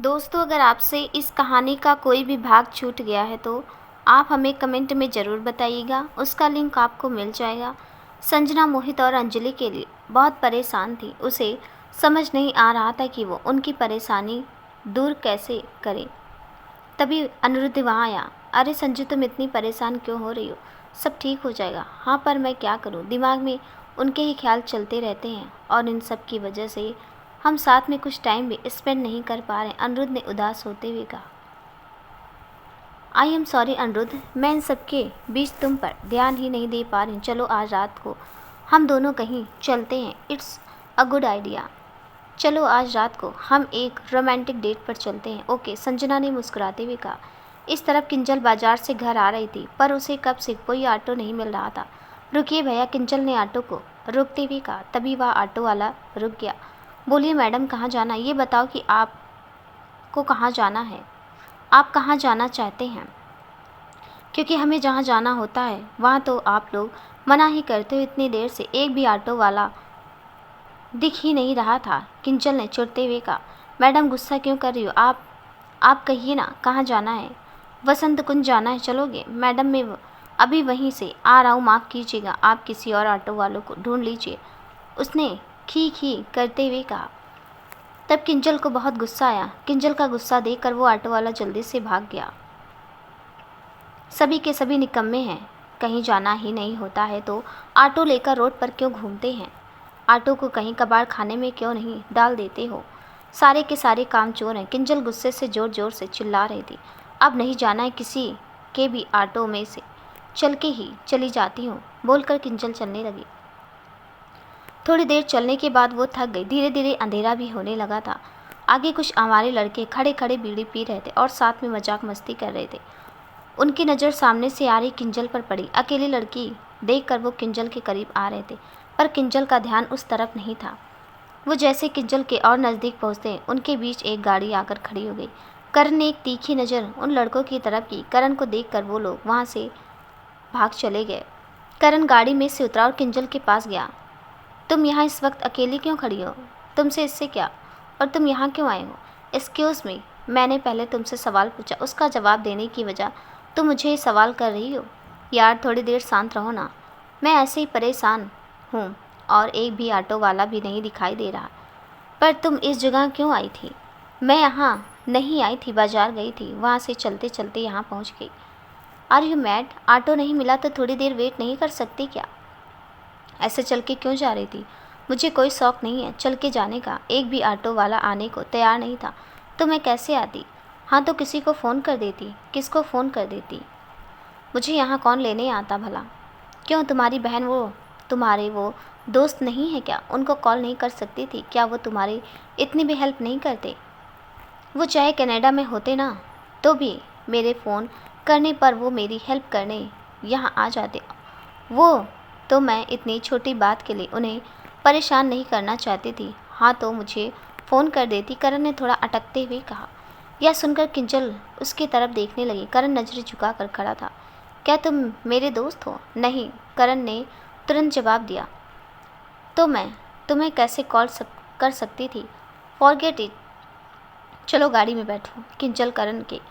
दोस्तों, अगर आपसे इस कहानी का कोई भी भाग छूट गया है तो आप हमें कमेंट में ज़रूर बताइएगा। उसका लिंक आपको मिल जाएगा। संजना मोहित और अंजलि के लिए बहुत परेशान थी। उसे समझ नहीं आ रहा था कि वो उनकी परेशानी दूर कैसे करे। तभी अनिरुद्ध वहाँ आया। अरे संजू, तुम इतनी परेशान क्यों हो रही हो? सब ठीक हो जाएगा। हाँ, पर मैं क्या करूँ, दिमाग में उनके ही ख्याल चलते रहते हैं और इन सब की वजह से हम साथ में कुछ टाइम भी स्पेंड नहीं कर पा रहे। अनिरुद्ध ने उदास होते हुए कहा। आई एम सॉरी अनिरुद्ध, मैं इन सब के बीच तुम पर ध्यान ही नहीं दे पा रही हूँ। चलो आज रात को हम दोनों कहीं चलते हैं। It's a good idea. चलो आज रात को हम एक रोमांटिक डेट पर चलते हैं। ओके, संजना ने मुस्कुराते हुए कहा। इस तरफ किंजल बाजार से घर आ रही थी, पर उसे कब से कोई ऑटो नहीं मिल रहा था। रुकिए भैया, किंजल ने ऑटो को रोकते हुए कहा। तभी वह ऑटो वाला रुक गया। बोलिए मैडम, कहाँ जाना है? ये बताओ कि आपको कहाँ जाना है, आप कहाँ जाना चाहते हैं? क्योंकि हमें जहाँ जाना होता है वहाँ तो आप लोग मना ही करते हो। इतनी देर से एक भी ऑटो वाला दिख ही नहीं रहा था। किंजल ने चिढ़ते हुए कहा। मैडम, गुस्सा क्यों कर रही हो? आप कहिए ना, कहाँ जाना है? वसंत कुंज जाना है, चलोगे? मैडम, मैं अभी वहीं से आ रहा हूँ, माफ़ कीजिएगा, आप किसी और ऑटो वालों को ढूंढ लीजिए, उसने खी खी करते हुए कहा। तब किंजल को बहुत गुस्सा आया। किंजल का गुस्सा देखकर वो ऑटो वाला जल्दी से भाग गया। सभी के सभी निकम्मे हैं। कहीं जाना ही नहीं होता है तो ऑटो लेकर रोड पर क्यों घूमते हैं? ऑटो को कहीं कबाड़ खाने में क्यों नहीं डाल देते हो? सारे के सारे काम चोर हैं। किंजल गुस्से से ज़ोर ज़ोर से चिल्ला रही थी। अब नहीं जाना है किसी के भी ऑटो में से, चल के ही चली जाती हूँ, बोलकर किंजल चलने लगी। थोड़ी देर चलने के बाद वो थक गई। धीरे धीरे अंधेरा भी होने लगा था। आगे कुछ आवारे लड़के खड़े खड़े बीड़ी पी रहे थे और साथ में मजाक मस्ती कर रहे थे। उनकी नज़र सामने से आ रही किंजल पर पड़ी। अकेली लड़की देखकर वो किंजल के करीब आ रहे थे, पर किंजल का ध्यान उस तरफ नहीं था। वो जैसे किंजल के और नज़दीक पहुँचते उनके बीच एक गाड़ी आकर खड़ी हो गई। करण ने एक तीखी नज़र उन लड़कों की तरफ की। करण को देखकर वो लोग वहाँ से भाग चले गए। करण गाड़ी में से उतरा और किंजल के पास गया। तुम यहाँ इस वक्त अकेली क्यों खड़ी हो? तुमसे इससे क्या? और तुम यहाँ क्यों आए हो? एक्सक्यूज़ मी, मैंने पहले तुमसे सवाल पूछा, उसका जवाब देने की वजह तुम मुझे ही सवाल कर रही हो। यार थोड़ी देर शांत रहो ना। मैं ऐसे ही परेशान हूँ और एक भी ऑटो वाला भी नहीं दिखाई दे रहा। पर तुम इस जगह क्यों आई थी? मैं यहाँ नहीं आई थी, बाजार गई थी, वहाँ से चलते चलते यहाँ पहुँच गई। Are you mad? ऑटो नहीं मिला तो थोड़ी देर वेट नहीं कर सकती क्या? ऐसे चल के क्यों जा रही थी? मुझे कोई शौक नहीं है चल के जाने का। एक भी ऑटो वाला आने को तैयार नहीं था तो मैं कैसे आती? हाँ तो किसी को फ़ोन कर देती। किसको फ़ोन कर देती? मुझे यहाँ कौन लेने आता भला? क्यों, तुम्हारी बहन तुम्हारे वो दोस्त नहीं है क्या? उनको कॉल नहीं कर सकती थी क्या? वो तुम्हारी इतनी भी हेल्प नहीं करते? वो चाहे कनाडा में होते ना तो भी मेरे फ़ोन करने पर वो मेरी हेल्प करने यहाँ आ जाते। वो तो मैं इतनी छोटी बात के लिए उन्हें परेशान नहीं करना चाहती थी। हाँ तो मुझे फ़ोन कर देती, करण ने थोड़ा अटकते हुए कहा। यह सुनकर किंजल उसकी तरफ देखने लगी। करण नजरें झुका कर खड़ा था। क्या तुम मेरे दोस्त हो? नहीं, करण ने तुरंत जवाब दिया। तो मैं तुम्हें कैसे कर सकती थी? Forget it. चलो गाड़ी में बैठो। किंजल करण के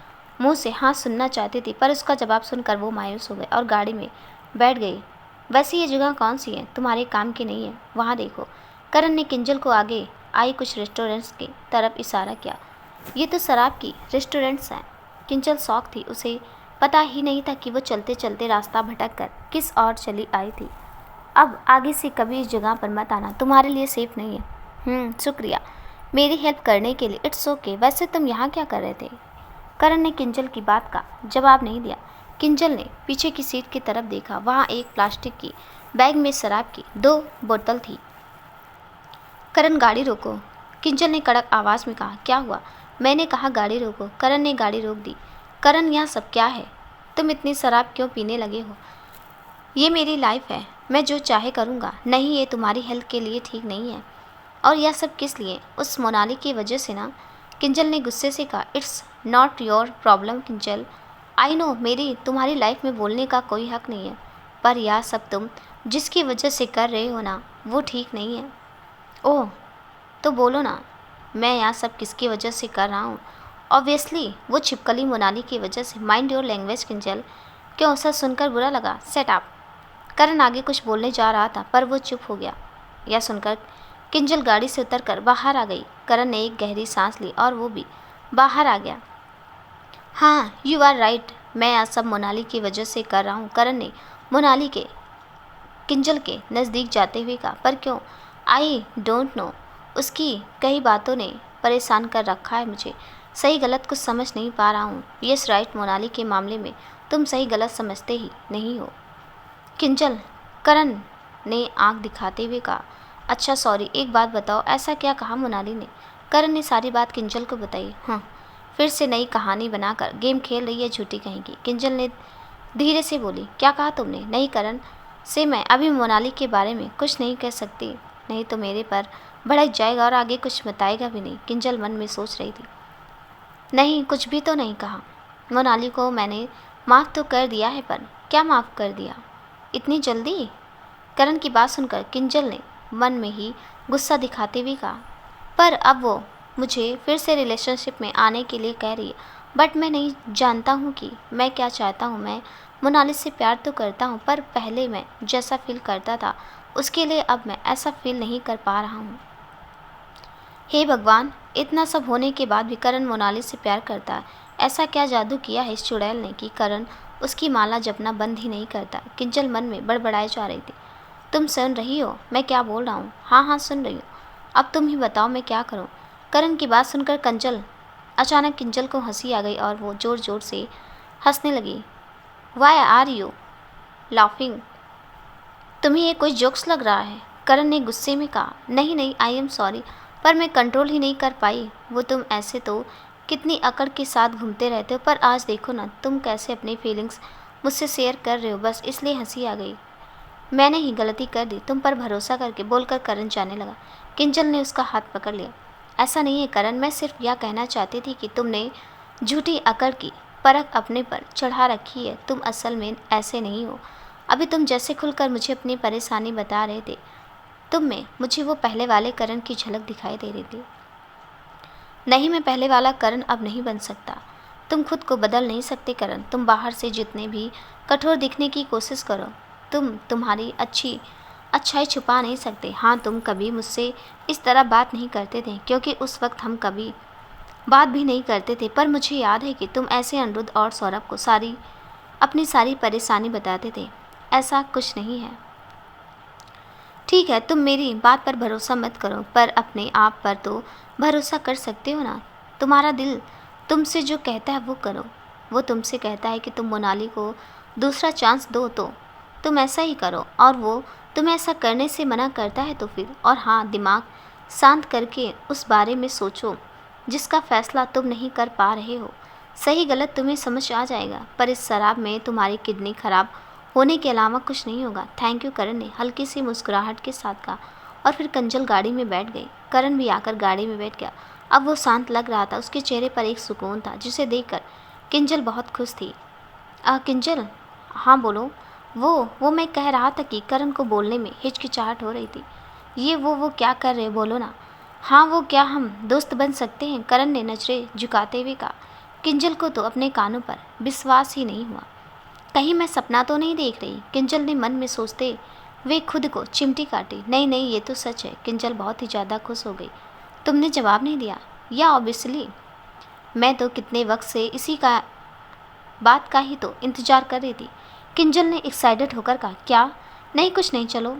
मुंह से हाँ सुनना चाहती थी, पर उसका जवाब सुनकर वो मायूस हो गए और गाड़ी में बैठ गई। वैसे ये जगह कौन सी है? तुम्हारे काम की नहीं है, वहाँ देखो। करण ने किंजल को आगे आई कुछ रेस्टोरेंट्स की तरफ इशारा किया। ये तो शराब की रेस्टोरेंट्स हैं। किंजल शौक थी। उसे पता ही नहीं था कि वो चलते चलते रास्ता भटक कर किस ओर चली आई थी। अब आगे से कभी इस जगह पर मत आना, तुम्हारे लिए सेफ नहीं है। शुक्रिया मेरी हेल्प करने के लिए। It's okay. वैसे तुम यहाँ क्या कर रहे थे? करण ने किंजल की बात का जवाब नहीं दिया। किंजल ने पीछे की सीट की तरफ देखा। वहाँ एक प्लास्टिक की बैग में शराब की 2 बोतल थी। करण, गाड़ी रोको, किंजल ने कड़क आवाज़ में कहा। क्या हुआ? मैंने कहा गाड़ी रोको। करण ने गाड़ी रोक दी। करण, यह सब क्या है? तुम इतनी शराब क्यों पीने लगे हो? ये मेरी लाइफ है, मैं जो चाहे करूँगा। नहीं, ये तुम्हारी हेल्थ के लिए ठीक नहीं है। और यह सब किस लिए? उस मोनाली की वजह से ना? किंजल ने गुस्से से कहा। It's not your problem Kinjal. I know मेरी तुम्हारी लाइफ में बोलने का कोई हक नहीं है, पर यह सब तुम जिसकी वजह से कर रहे हो ना, वो ठीक नहीं है। ओह, तो बोलो ना, मैं यहाँ सब किसकी वजह से कर रहा हूँ? ऑब्वियसली वो छिपकली मोनाली की वजह से। Mind your language Kinjal. क्यों, उसे सुनकर बुरा लगा? Set up. करण आगे कुछ बोलने जा रहा था पर वो चुप हो गया। यह सुनकर किंजल गाड़ी से उतरकर बाहर आ गई। करण ने एक गहरी सांस ली और वो भी बाहर आ गया। हाँ, यू आर राइट, मैं यह सब मोनाली की वजह से कर रहा हूँ। करण ने मोनाली के किंजल के नज़दीक जाते हुए कहा। पर क्यों? I don't know. उसकी कई बातों ने परेशान कर रखा है मुझे। सही गलत कुछ समझ नहीं पा रहा हूँ। यस राइट, मोनाली के मामले में तुम सही गलत समझते ही नहीं हो किंजल। करण ने आंख दिखाते हुए कहा। अच्छा सॉरी, एक बात बताओ, ऐसा क्या कहा मोनाली ने? करण ने सारी बात किंजल को बताई। हाँ, फिर से नई कहानी बनाकर गेम खेल रही है झूठी कहेंगी। किंजल ने धीरे से बोली। क्या कहा तुमने? नहीं करण से मैं अभी मोनाली के बारे में कुछ नहीं कह सकती, नहीं तो मेरे पर भड़क जाएगा और आगे कुछ बताएगा भी नहीं। किंजल मन में सोच रही थी। नहीं, कुछ भी तो नहीं कहा। मोनाली को मैंने माफ़ तो कर दिया है, पर क्या माफ़ कर दिया इतनी जल्दी? करण की बात सुनकर किंजल ने मन में ही गुस्सा दिखाते हुए कहा। पर अब वो मुझे फिर से रिलेशनशिप में आने के लिए कह रही है, बट मैं नहीं जानता हूँ कि मैं क्या चाहता हूँ। मैं मोनाली से प्यार तो करता हूँ, पर पहले मैं जैसा फील करता था उसके लिए अब मैं ऐसा फील नहीं कर पा रहा हूँ। हे भगवान, इतना सब होने के बाद भी करण मोनाली से प्यार करता है। ऐसा क्या जादू किया है इस चुड़ैल ने कि करण उसकी माला जपना बंद ही नहीं करता? किंजल मन में बड़बड़ाए जा रही थी। तुम सुन रही हो मैं क्या बोल रहा हूँ? हाँ हाँ सुन रही हूँ। अब तुम ही बताओ मैं क्या करूँ? करण की बात सुनकर अचानक किंजल को हंसी आ गई और वो ज़ोर ज़ोर से हंसने लगी। Why are you laughing? तुम्हें ये कोई जोक्स लग रहा है? करण ने गुस्से में कहा। नहीं नहीं, आई एम सॉरी, पर मैं कंट्रोल ही नहीं कर पाई। वो तुम ऐसे तो कितनी अकड़ के साथ घूमते रहते हो, पर आज देखो ना तुम कैसे अपनी फीलिंग्स मुझसे शेयर कर रहे हो, बस इसलिए हंसी आ गई। मैंने ही गलती कर दी तुम पर भरोसा करके, बोलकर करण जाने लगा। किंजल ने उसका हाथ पकड़ लिया। ऐसा नहीं है करण, मैं सिर्फ यह कहना चाहती थी कि तुमने झूठी अकड़ की परख अपने पर चढ़ा रखी है। तुम असल में ऐसे नहीं हो। अभी तुम जैसे खुलकर मुझे अपनी परेशानी बता रहे थे, तुम में मुझे वो पहले वाले करण की झलक दिखाई दे रही थी। नहीं, मैं पहले वाला करण अब नहीं बन सकता। तुम खुद को बदल नहीं सकते करण। तुम बाहर से जितने भी कठोर दिखने की कोशिश करो, तुम्हारी अच्छाई छुपा नहीं सकते। हाँ, तुम कभी मुझसे इस तरह बात नहीं करते थे क्योंकि उस वक्त हम कभी बात भी नहीं करते थे, पर मुझे याद है कि तुम ऐसे अनिरुद्ध और सौरभ को अपनी सारी परेशानी बताते थे। ऐसा कुछ नहीं है। ठीक है, तुम मेरी बात पर भरोसा मत करो, पर अपने आप पर तो भरोसा कर सकते हो ना। तुम्हारा दिल तुमसे जो कहता है वो करो। वो तुमसे कहता है कि तुम मोनाली को दूसरा चांस दो तो तुम ऐसा ही करो, और वो तुम्हें ऐसा करने से मना करता है तो फिर। और हाँ, दिमाग शांत करके उस बारे में सोचो जिसका फैसला तुम नहीं कर पा रहे हो। सही गलत तुम्हें समझ आ जाएगा, पर इस शराब में तुम्हारी किडनी खराब होने के अलावा कुछ नहीं होगा। थैंक यू, करण ने हल्की सी मुस्कुराहट के साथ कहा और फिर कंजल गाड़ी में बैठ गई। करण भी आकर गाड़ी में बैठ गया। अब वो शांत लग रहा था, उसके चेहरे पर एक सुकून था जिसे देखकर किंजल बहुत खुश थी। किंजल? हाँ बोलो। वो मैं कह रहा था कि करण को बोलने में हिचकिचाहट हो रही थी। ये वो क्या कर रहे हो, बोलो ना। हाँ, वो क्या हम दोस्त बन सकते हैं? करण ने नजरें झुकाते हुए कहा। किंजल को तो अपने कानों पर विश्वास ही नहीं हुआ। कहीं मैं सपना तो नहीं देख रही? किंजल ने मन में सोचते वे खुद को चिमटी काटी। नहीं नहीं, ये तो सच है। किंजल बहुत ही ज़्यादा खुश हो गई। तुमने जवाब नहीं दिया? या ऑब्वियसली, मैं तो कितने वक्त से इसी का बात का ही तो इंतज़ार कर रही थी। किंजल ने एक्साइटेड होकर कहा। क्या? नहीं कुछ नहीं, चलो।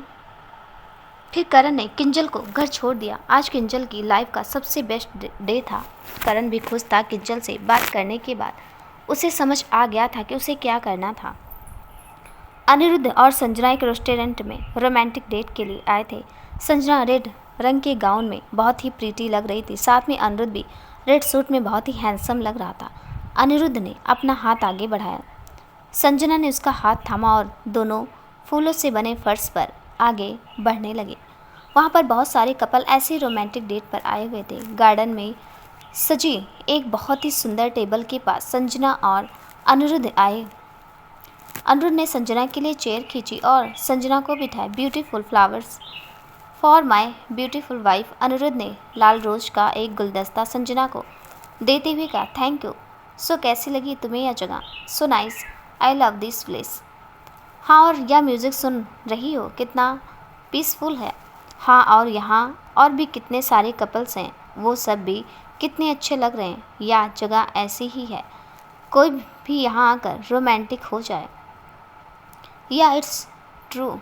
फिर करण ने किंजल को घर छोड़ दिया। आज किंजल की लाइफ का सबसे बेस्ट डे था। करण भी खुश था। किंजल से बात करने के बाद उसे समझ आ गया था कि उसे क्या करना था। अनिरुद्ध और संजना एक रेस्टोरेंट में रोमांटिक डेट के लिए आए थे। संजना रेड रंग के गाउन में बहुत ही प्रीटी लग रही थी, साथ में अनिरुद्ध भी रेड सूट में बहुत ही हैंडसम लग रहा था। अनिरुद्ध ने अपना हाथ आगे बढ़ाया। संजना ने उसका हाथ थामा और दोनों फूलों से बने फर्श पर आगे बढ़ने लगे। वहाँ पर बहुत सारे कपल ऐसे रोमांटिक डेट पर आए हुए थे। गार्डन में सजी एक बहुत ही सुंदर टेबल के पास संजना और अनिरुद्ध आए। अनिरुद्ध ने संजना के लिए चेयर खींची और संजना को बिठाया। Beautiful flowers for my beautiful wife, Aniruddh ने लाल रोज का एक गुलदस्ता संजना को देते हुए कहा। Thank you. सो कैसी लगी तुम्हें यह जगह? So nice, I love this place. हाँ, और यह म्यूज़िक सुन रही हो, कितना पीसफुल है। हाँ, और यहाँ और भी कितने सारे कपल्स हैं, वो सब भी कितने अच्छे लग रहे हैं। यह जगह ऐसी ही है, कोई भी यहाँ आकर रोमांटिक हो जाए। या इट्स ट्रू।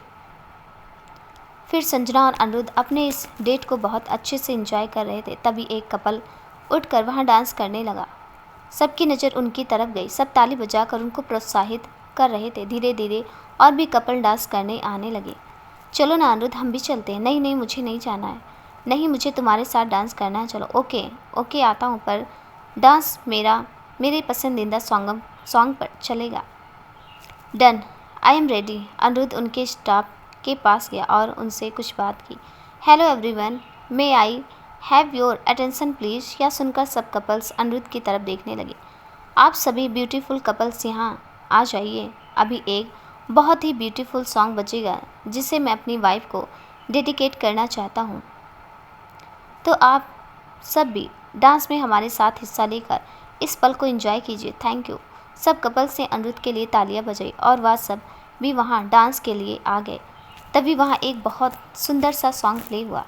फिर संजना और अनिरुद्ध अपने इस डेट को बहुत अच्छे से एंजॉय कर रहे थे। तभी एक कपल उठकर वहाँ डांस करने लगा। सबकी नज़र उनकी तरफ गई। सब ताली बजाकर उनको प्रोत्साहित कर रहे थे। धीरे धीरे और भी कपल डांस करने आने लगे। चलो ना अनिरुद्ध, हम भी चलते हैं। नहीं नहीं, मुझे नहीं जाना है। नहीं, मुझे तुम्हारे साथ डांस करना है। चलो। ओके ओके, आता हूँ, पर डांस मेरे पसंदीदा सॉन्ग पर चलेगा। Done, I am ready. Aniruddh उनके स्टाफ के पास गया और उनसे कुछ बात की। Hello everyone, may I have your attention please. यह सुनकर सब कपल्स अनिरुद्ध की तरफ देखने लगे। आप सभी ब्यूटीफुल कपल्स यहाँ आ जाइए। अभी एक बहुत ही ब्यूटीफुल सॉन्ग बजेगा जिसे मैं अपनी वाइफ को डेडिकेट करना चाहता हूँ, तो आप सब भी डांस में हमारे साथ हिस्सा लेकर इस पल को एंजॉय कीजिए। Thank you. सब कपल्स ने अनिरुद्ध के लिए तालियां बजाई और वह सब भी वहाँ डांस के लिए आ गए। तभी वहाँ एक बहुत सुंदर सा सॉन्ग प्ले हुआ।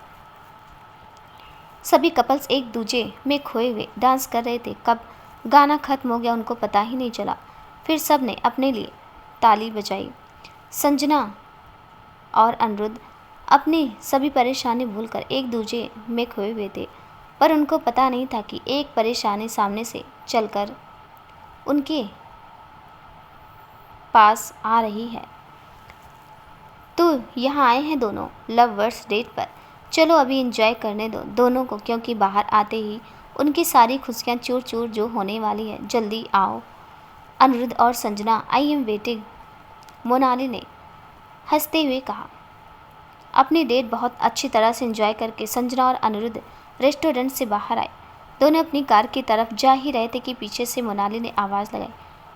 सभी कपल्स एक दूजे में खोए हुए डांस कर रहे थे। कब गाना खत्म हो गया उनको पता ही नहीं चला। फिर सब ने अपने लिए ताली बजाई। संजना और अनिरुद्ध अपनी सभी परेशानी भूलकर एक दूजे में खोए हुए थे, पर उनको पता नहीं था कि एक परेशानी सामने से चलकर उनके पास आ रही है। तो यहाँ आए हैं दोनों लवर्स डेट पर। चलो अभी एंजॉय करने दो दोनों को, क्योंकि बाहर आते ही उनकी सारी खुशियाँ चूर चूर जो होने वाली है। जल्दी आओ अनिरुद्ध और Sanjana, I am waiting. Monali ने हंसते हुए कहा। अपनी डेट बहुत अच्छी तरह से एंजॉय करके संजना और अनिरुद्ध रेस्टोरेंट से बाहर आए। दोनों अपनी कार की तरफ जा ही रहे थे कि पीछे से मोनाली ने आवाज़ लगाई।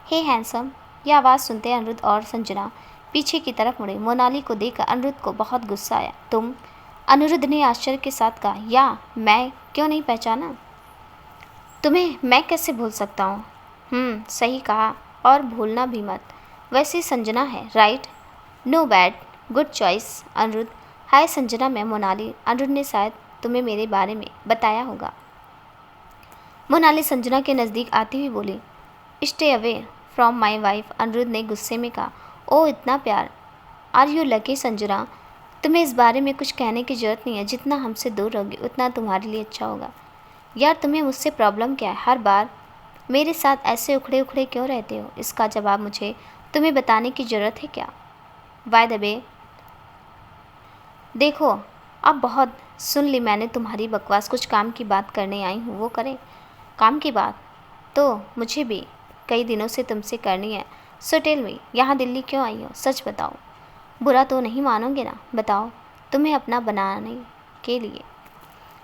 हे हैंडसम। यह आवाज़ सुनते अनिरुद्ध और संजना पीछे की तरफ मुड़े। मोनाली को देखकर अनिरुद्ध को बहुत गुस्सा आया। तुम? अनिरुद्ध ने आश्चर्य के साथ कहा। या मैं क्यों नहीं पहचाना? तुम्हें मैं कैसे भूल सकता हूँ? सही कहा, और भूलना भी मत। वैसे संजना है, right? No bad, good choice Aniruddh. Hi Sanjana, मैं मोनाली। अनिरुद्ध ने शायद तुम्हें मेरे बारे में बताया होगा। मोनाली संजना के नज़दीक आती हुई बोली। Stay away from my wife. Aniruddh ने गुस्से में कहा। ओह, इतना प्यार। Are you lucky Sanjana. तुम्हें इस बारे में कुछ कहने की ज़रूरत नहीं है। जितना हमसे दूर रहोगे उतना तुम्हारे लिए अच्छा होगा। यार, तुम्हें मुझसे प्रॉब्लम क्या है? हर बार मेरे साथ ऐसे उखड़े उखड़े क्यों रहते हो? इसका जवाब मुझे तुम्हें बताने की ज़रूरत है क्या? बाय द वे, देखो, अब बहुत सुन ली मैंने तुम्हारी बकवास। कुछ काम की बात करने आई हूँ, वो करें। काम की बात तो मुझे भी कई दिनों से तुमसे करनी है। सो टेल मी, यहाँ दिल्ली क्यों आई हो? सच बताओ। बुरा तो नहीं मानोगे ना? बताओ, तुम्हें अपना बनाने के लिए।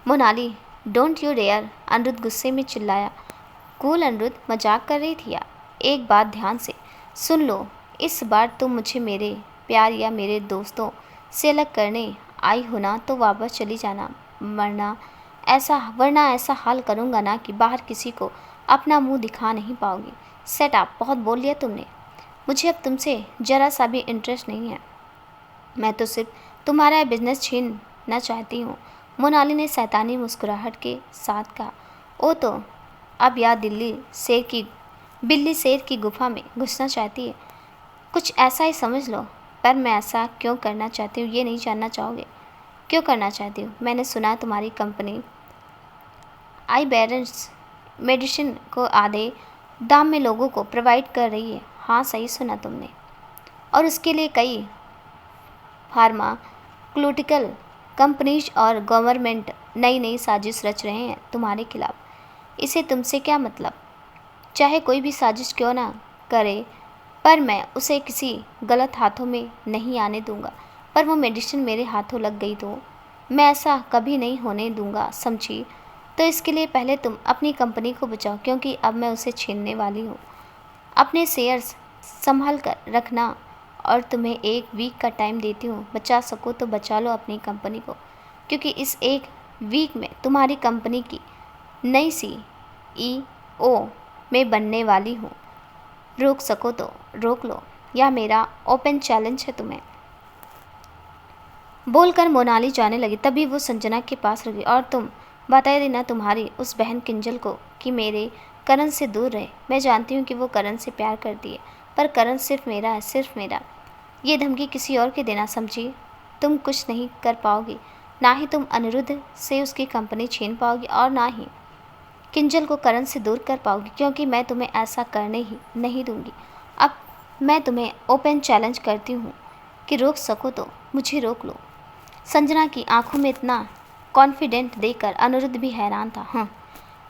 Monali, don't you dare. Anirudh गुस्से में चिल्लाया। कूल अनिरुद्ध, मजाक कर रही थी यार। एक बात ध्यान से सुन लो, इस बार तुम मुझे मेरे प्यार या मेरे दोस्तों से अलग करने आई हो ना, तो वापस चली जाना, वरना ऐसा हाल करूँगा ना कि बाहर किसी को अपना मुंह दिखा नहीं पाओगी। सेट अप, बहुत बोल लिया तुमने। मुझे अब तुमसे ज़रा सा भी इंटरेस्ट नहीं है। मैं तो सिर्फ तुम्हारा बिजनेस छीनना चाहती हूँ। मोनाली ने शैतानी मुस्कुराहट के साथ कहा। ओ, तो अब यह बिल्ली शेर की गुफा में घुसना चाहती है। कुछ ऐसा ही समझ लो। पर मैं ऐसा क्यों करना चाहती हूँ ये नहीं जानना चाहोगे? क्यों करना चाहती हूँ? मैंने सुना तुम्हारी कंपनी आई बैलेंस मेडिसिन को आधे दाम में लोगों को प्रोवाइड कर रही है। हाँ, सही सुना तुमने। और उसके लिए कई फार्माक्यूटिकल कंपनीज और गवर्नमेंट नई नई साजिश रच रहे हैं तुम्हारे खिलाफ। इसे तुमसे क्या मतलब? चाहे कोई भी साजिश क्यों ना करे, पर मैं उसे किसी गलत हाथों में नहीं आने दूंगा। पर वो मेडिसिन मेरे हाथों लग गई तो मैं ऐसा कभी नहीं होने दूंगा, समझी? तो इसके लिए पहले तुम अपनी कंपनी को बचाओ, क्योंकि अब मैं उसे छीनने वाली हूँ। अपने शेयर्स संभाल कर रखना, और तुम्हें एक वीक का टाइम देती हूँ। बचा सको तो बचा लो अपनी कंपनी को, क्योंकि इस एक वीक में तुम्हारी कंपनी की नई CEO में बनने वाली हूँ। रोक सको तो रोक लो, यह मेरा ओपन चैलेंज है तुम्हें। बोलकर मोनाली जाने लगी, तभी वो संजना के पास रुकी। और तुम बता देना तुम्हारी उस बहन किंजल को कि मेरे करण से दूर रहे। मैं जानती हूँ कि वो करण से प्यार करती है, पर करण सिर्फ मेरा है, सिर्फ मेरा। ये धमकी किसी और के देना, समझी? तुम कुछ नहीं कर पाओगी। ना ही तुम अनिरुद्ध से उसकी कंपनी छीन पाओगी और ना ही किंजल को करण से दूर कर पाओगी, क्योंकि मैं तुम्हें ऐसा करने ही नहीं दूंगी। अब मैं तुम्हें ओपन चैलेंज करती हूँ कि रोक सको तो मुझे रोक लो। संजना की आंखों में इतना कॉन्फिडेंट देखकर अनिरुद्ध भी हैरान था। हाँ,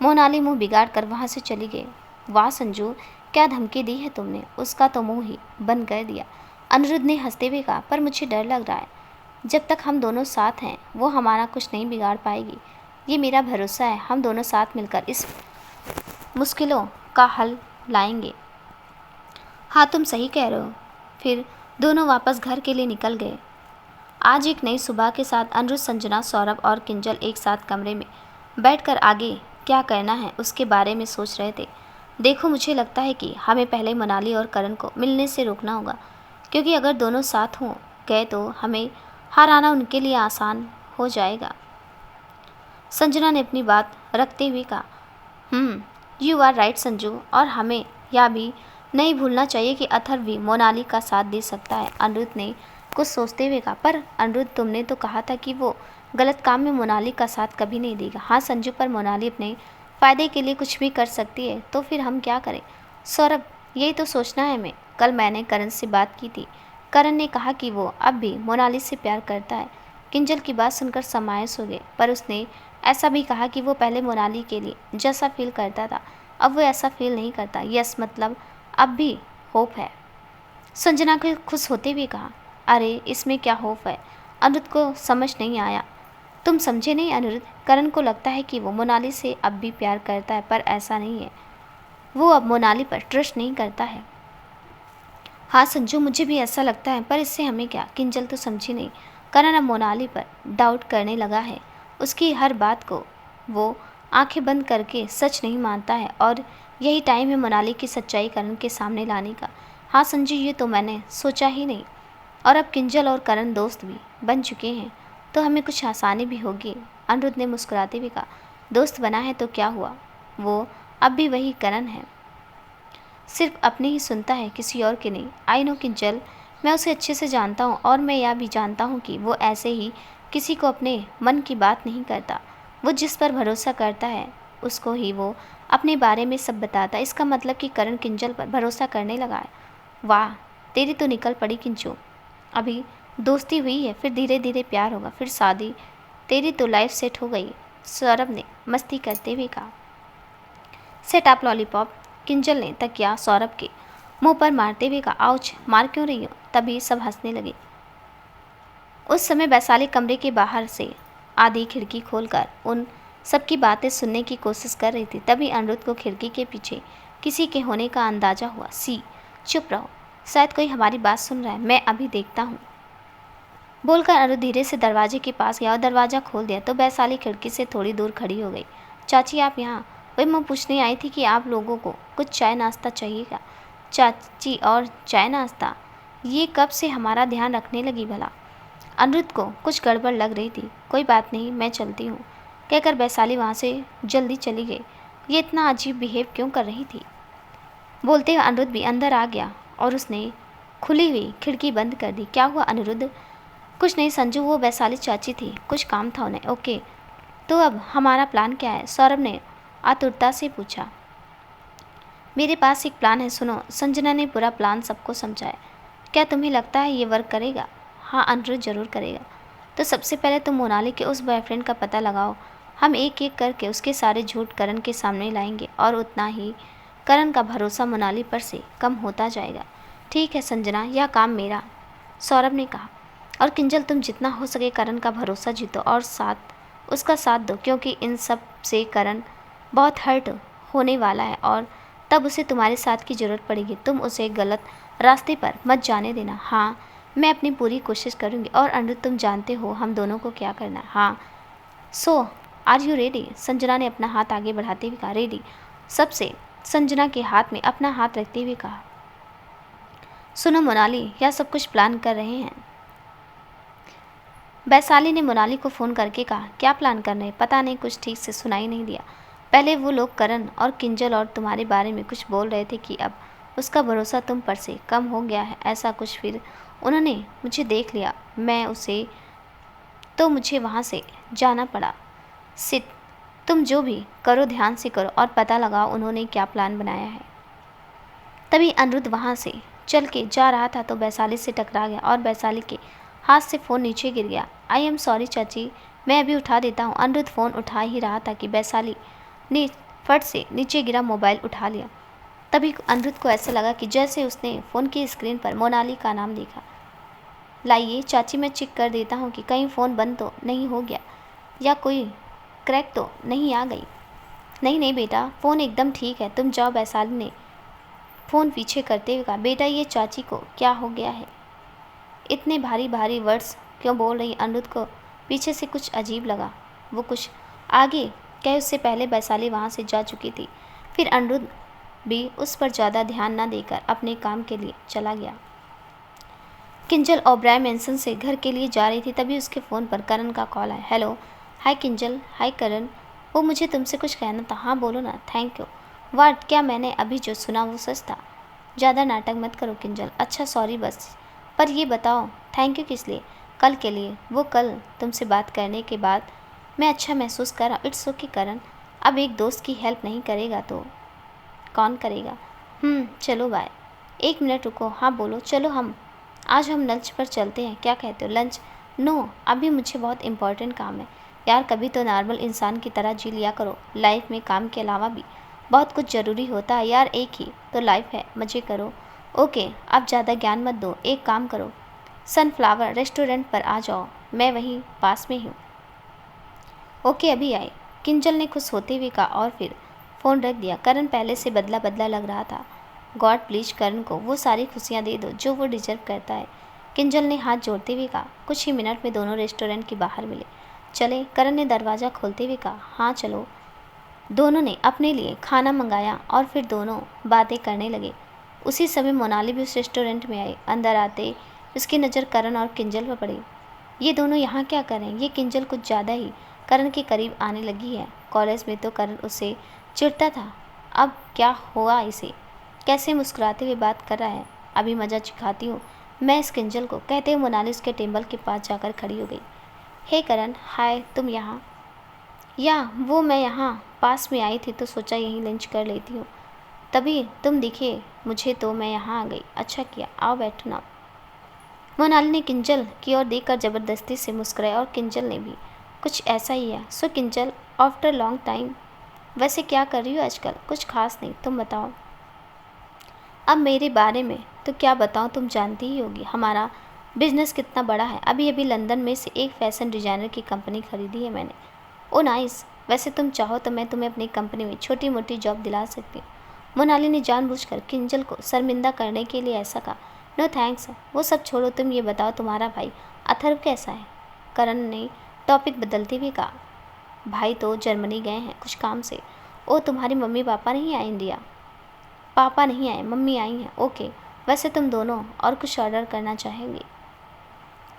मोनाली मुंह बिगाड़ कर वहाँ से चली गई। वाह संजू, क्या धमकी दी है तुमने, उसका तो मुंह ही बंद कर दिया। अनिरुद्ध ने हंसते हुए कहा, पर मुझे डर लग रहा है। जब तक हम दोनों साथ हैं वो हमारा कुछ नहीं बिगाड़ पाएगी, ये मेरा भरोसा है। हम दोनों साथ मिलकर इस मुश्किलों का हल लाएंगे। हाँ, तुम सही कह रहे हो। फिर दोनों वापस घर के लिए निकल गए। आज एक नई सुबह के साथ अनिरुद्ध, संजना, सौरभ और किंजल एक साथ कमरे में बैठकर आगे क्या करना है उसके बारे में सोच रहे थे। देखो, मुझे लगता है कि हमें पहले मोनाली और करण को मिलने से रोकना होगा, क्योंकि अगर दोनों साथ हो गए तो हमें हराना उनके लिए आसान हो जाएगा। संजना ने अपनी बात रखते हुए कहा, यू आर राइट संजू, और हमें यह भी नहीं भूलना चाहिए कि अथर्व भी मोनाली का साथ दे सकता है। अनिरुद्ध ने कुछ सोचते हुए कहा, पर अनिरुद्ध, तुमने तो कहा था कि वो गलत काम में मोनाली का साथ कभी नहीं देगा। हाँ संजू, पर मोनाली अपने फ़ायदे के लिए कुछ भी कर सकती है, तो फिर हम क्या करें? सौरभ, यही तो सोचना है हमें। कल मैंने करण से बात की थी। करण ने कहा कि वो अब भी मोनाली से प्यार करता है। किंजल की बात सुनकर समायस हो गए, पर उसने ऐसा भी कहा कि वो पहले मोनाली के लिए जैसा फील करता था अब वो ऐसा फील नहीं करता। यस, मतलब अब भी होप है। संजना को खुश होते हुए कहा, अरे इसमें क्या होप है? अनिरुद्ध को समझ नहीं आया। तुम समझे नहीं अनिरुद्ध, करण को लगता है कि वो मोनाली से अब भी प्यार करता है, पर ऐसा नहीं है। वो अब मोनाली पर ट्रस्ट नहीं करता है। हाँ संजू, मुझे भी ऐसा लगता है, पर इससे हमें क्या? किंजल तो समझी नहीं। करण अब मोनाली पर डाउट करने लगा है। उसकी हर बात को वो आंखें बंद करके सच नहीं मानता है, और यही टाइम है मोनाली की सच्चाई करण के सामने लाने का। हाँ संजू, ये तो मैंने सोचा ही नहीं। और अब किंजल और करण दोस्त भी बन चुके हैं, तो हमें कुछ आसानी भी होगी। अनिरुद्ध ने मुस्कुराते हुए कहा, दोस्त बना है तो क्या हुआ, वो अब भी वही करण है, सिर्फ अपने ही सुनता है, किसी और के नहीं। आई नो किंजल, मैं उसे अच्छे से जानता हूँ, और मैं यह भी जानता हूँ कि वो ऐसे ही किसी को अपने मन की बात नहीं करता। वो जिस पर भरोसा करता है उसको ही वो अपने बारे में सब बताता है। इसका मतलब कि करण किंजल पर भरोसा करने लगा है। वाह, तेरी तो निकल पड़ी किंजू। अभी दोस्ती हुई है, फिर धीरे धीरे प्यार होगा, फिर शादी। तेरी तो लाइफ सेट हो गई, सौरभ ने मस्ती करते हुए कहा। सेट अप लॉलीपॉप, किंजल ने तकिया सौरभ के मुंह पर मारते हुए कहा, आउच, मार क्यों रही हो? तभी सब हंसने लगे। उस समय वैशाली कमरे के बाहर से आधी खिड़की खोलकर उन सबकी बातें सुनने की कोशिश कर रही थी। तभी अनिरुद्ध को खिड़की के पीछे किसी के होने का अंदाजा हुआ। चुप रहो, शायद कोई हमारी बात सुन रहा है, मैं अभी देखता हूँ। बोलकर अनिरुद्ध धीरे से दरवाजे के पास गया और दरवाज़ा खोल दिया तो वैशाली खिड़की से थोड़ी दूर खड़ी हो गई। चाची, आप यहाँ? वही मैं पूछने आई थी कि आप लोगों को कुछ चाय नाश्ता चाहिए क्या? चाची, और चाय नाश्ता? ये कब से हमारा ध्यान रखने लगी भला? अनिरुद्ध को कुछ गड़बड़ लग रही थी। कोई बात नहीं, मैं चलती हूँ, कहकर वैशाली वहाँ से जल्दी चली गई। ये इतना अजीब बिहेव क्यों कर रही थी? बोलते हुए अनिरुद्ध भी अंदर आ गया और उसने खुली हुई खिड़की बंद कर दी। क्या हुआ अनिरुद्ध? कुछ नहीं संजू, वो वैशाली चाची थी, कुछ काम था उन्हें। ओके, तो अब हमारा प्लान क्या है? सौरभ ने आतुरता से पूछा। मेरे पास एक प्लान है, सुनो। संजना ने पूरा प्लान सबको समझाया। क्या तुम्हें लगता है ये वर्क करेगा? हाँ अनिरुद्ध, जरूर करेगा। तो सबसे पहले तुम मोनाली के उस बॉयफ्रेंड का पता लगाओ। हम एक एक करके उसके सारे झूठ करण के सामने लाएंगे, और उतना ही करण का भरोसा मोनाली पर से कम होता जाएगा। ठीक है संजना, यह काम मेरा, सौरभ ने कहा। और किंजल, तुम जितना हो सके करण का भरोसा जीतो और उसका साथ दो, क्योंकि इन सब से करण बहुत हर्ट होने वाला है, और तब उसे तुम्हारे साथ की ज़रूरत पड़ेगी। तुम उसे गलत रास्ते पर मत जाने देना। हाँ, मैं अपनी पूरी कोशिश करूँगी। और अनिरुद्ध, तुम जानते हो हम दोनों को क्या करना है। हाँ, सो आर यू रेडी? संजना ने अपना हाथ आगे बढ़ाते हुए कहा। रेडी? सबसे संजना के हाथ में अपना हाथ रखते हुए कहा। सुनो मोनाली, क्या सब कुछ प्लान कर रहे हैं? वैशाली ने मोनाली को फ़ोन करके कहा। क्या प्लान कर रहे हैं? पता नहीं, कुछ ठीक से सुनाई नहीं दिया। पहले वो लोग करण और किंजल और तुम्हारे बारे में कुछ बोल रहे थे कि अब उसका भरोसा तुम पर से कम हो गया है, ऐसा कुछ। फिर उन्होंने मुझे देख लिया, मुझे वहाँ से जाना पड़ा। सिट, तुम जो भी करो ध्यान से करो और पता लगाओ उन्होंने क्या प्लान बनाया है। तभी अनिरुद्ध वहाँ से चल के जा रहा था तो वैशाली से टकरा गया और वैशाली के हाथ से फ़ोन नीचे गिर गया। आई एम सॉरी चाची, मैं अभी उठा देता हूँ। अनिरुद्ध फ़ोन उठा ही रहा था कि वैशाली ने फट से नीचे गिरा मोबाइल उठा लिया। तभी अनिरुद्ध को ऐसा लगा कि जैसे उसने फ़ोन की स्क्रीन पर मोनाली का नाम देखा। लाइए चाची, मैं चेक कर देता हूँ कि कहीं फ़ोन बंद तो नहीं हो गया या कोई क्रैक तो नहीं आ गई। नहीं नहीं बेटा, फ़ोन एकदम ठीक है, तुम जाओ। वैशाली ने फ़ोन पीछे करते हुए कहा। बेटा, ये चाची को क्या हो गया है? इतने भारी भारी वर्ड्स क्यों बोल रही? अनिरुद्ध को पीछे से कुछ अजीब लगा। वो कुछ आगे कहे उससे पहले वैशाली वहाँ से जा चुकी थी। फिर अनिरुद्ध भी उस पर ज़्यादा ध्यान न देकर अपने काम के लिए चला गया। किंजल ओबराय मैंसन से घर के लिए जा रही थी, तभी उसके फ़ोन पर करण का कॉल आया। हेलो। हाय किंजल। हाय करण। वो मुझे तुमसे कुछ कहना था। हाँ बोलो ना। Thank you. वाट, क्या मैंने अभी जो सुना वो सच था? ज़्यादा नाटक मत करो किंजल। अच्छा सॉरी बस, पर ये बताओ थैंक यू किस लिए? कल के लिए। वो कल तुमसे बात करने के बाद मैं अच्छा महसूस कर रहा। इट्स ओके करण, अब एक दोस्त की हेल्प नहीं करेगा तो कौन करेगा? चलो बाय। 1 मिनट रुको। हाँ बोलो। चलो आज हम लंच पर चलते हैं, क्या कहते हो? लंच? नो, अभी मुझे बहुत इंपॉर्टेंट काम है। यार कभी तो नॉर्मल इंसान की तरह जी लिया करो। लाइफ में काम के अलावा भी बहुत कुछ ज़रूरी होता है यार, एक ही तो लाइफ है, मज़े करो। ओके, अब ज़्यादा ज्ञान मत दो। एक काम करो, सनफ्लावर रेस्टोरेंट पर आ जाओ, मैं वहीं पास में हूँ। ओके अभी आए, किंजल ने खुश होते हुए कहा और फिर फ़ोन रख दिया। करण पहले से बदला बदला लग रहा था। गॉड प्लीज करण को वो सारी खुशियाँ दे दो जो वो डिजर्व करता है, किंजल ने हाथ जोड़ते हुए कहा। कुछ ही मिनट में दोनों रेस्टोरेंट के बाहर मिले। चले? करण ने दरवाज़ा खोलते हुए कहा। हाँ चलो। दोनों ने अपने लिए खाना मंगाया और फिर दोनों बातें करने लगे। उसी समय मोनाली भी उस रेस्टोरेंट में आई। अंदर आते उसकी नज़र करण और किंजल पर पड़ी। ये दोनों यहाँ क्या कर रहे हैं? ये किंजल कुछ ज़्यादा ही करण के करीब आने लगी है। कॉलेज में तो करण उससे चिढ़ता था, अब क्या हुआ इसे? कैसे मुस्कुराते हुए बात कर रहा है। अभी मज़ा चिखाती हूँ मैं इस किंजल को, कहते हुए मोनाली उसके टेबल के पास जाकर खड़ी हो गई। हे करण, हाय, तुम यहाँ? या वो मैं यहाँ पास में आई थी तो सोचा यहीं लंच कर लेती हूँ, तभी तुम दिखे मुझे तो मैं यहाँ आ गई। अच्छा किया, आओ बैठो ना। मोनाली ने किंजल की ओर देखकर ज़बरदस्ती से मुस्कुराया और किंजल ने भी कुछ ऐसा ही है। सो किंजल, आफ्टर लॉन्ग टाइम, वैसे क्या कर रही हो आजकल? कुछ खास नहीं, तुम बताओ। अब मेरे बारे में तो क्या बताऊँ, तुम जानती ही होगी हमारा बिजनेस कितना बड़ा है। अभी अभी लंदन में से एक फैशन डिज़ाइनर की कंपनी खरीदी है मैंने। ओ नाइस, वैसे तुम चाहो तो मैं तुम्हें अपनी कंपनी में छोटी मोटी जॉब दिला सकती हूँ। मोनाली ने जानबूझकर किंजल को शर्मिंदा करने के लिए ऐसा कहा। नो थैंक्स, वो सब छोड़ो, तुम ये बताओ तुम्हारा भाई अथर्व कैसा है? करण ने टॉपिक बदलते हुए कहा। भाई तो जर्मनी गए हैं कुछ काम से। ओ, तुम्हारी मम्मी पापा नहीं आए इंडिया? पापा नहीं आए, मम्मी आई हैं। ओके, वैसे तुम दोनों और कुछ ऑर्डर करना चाहेंगे?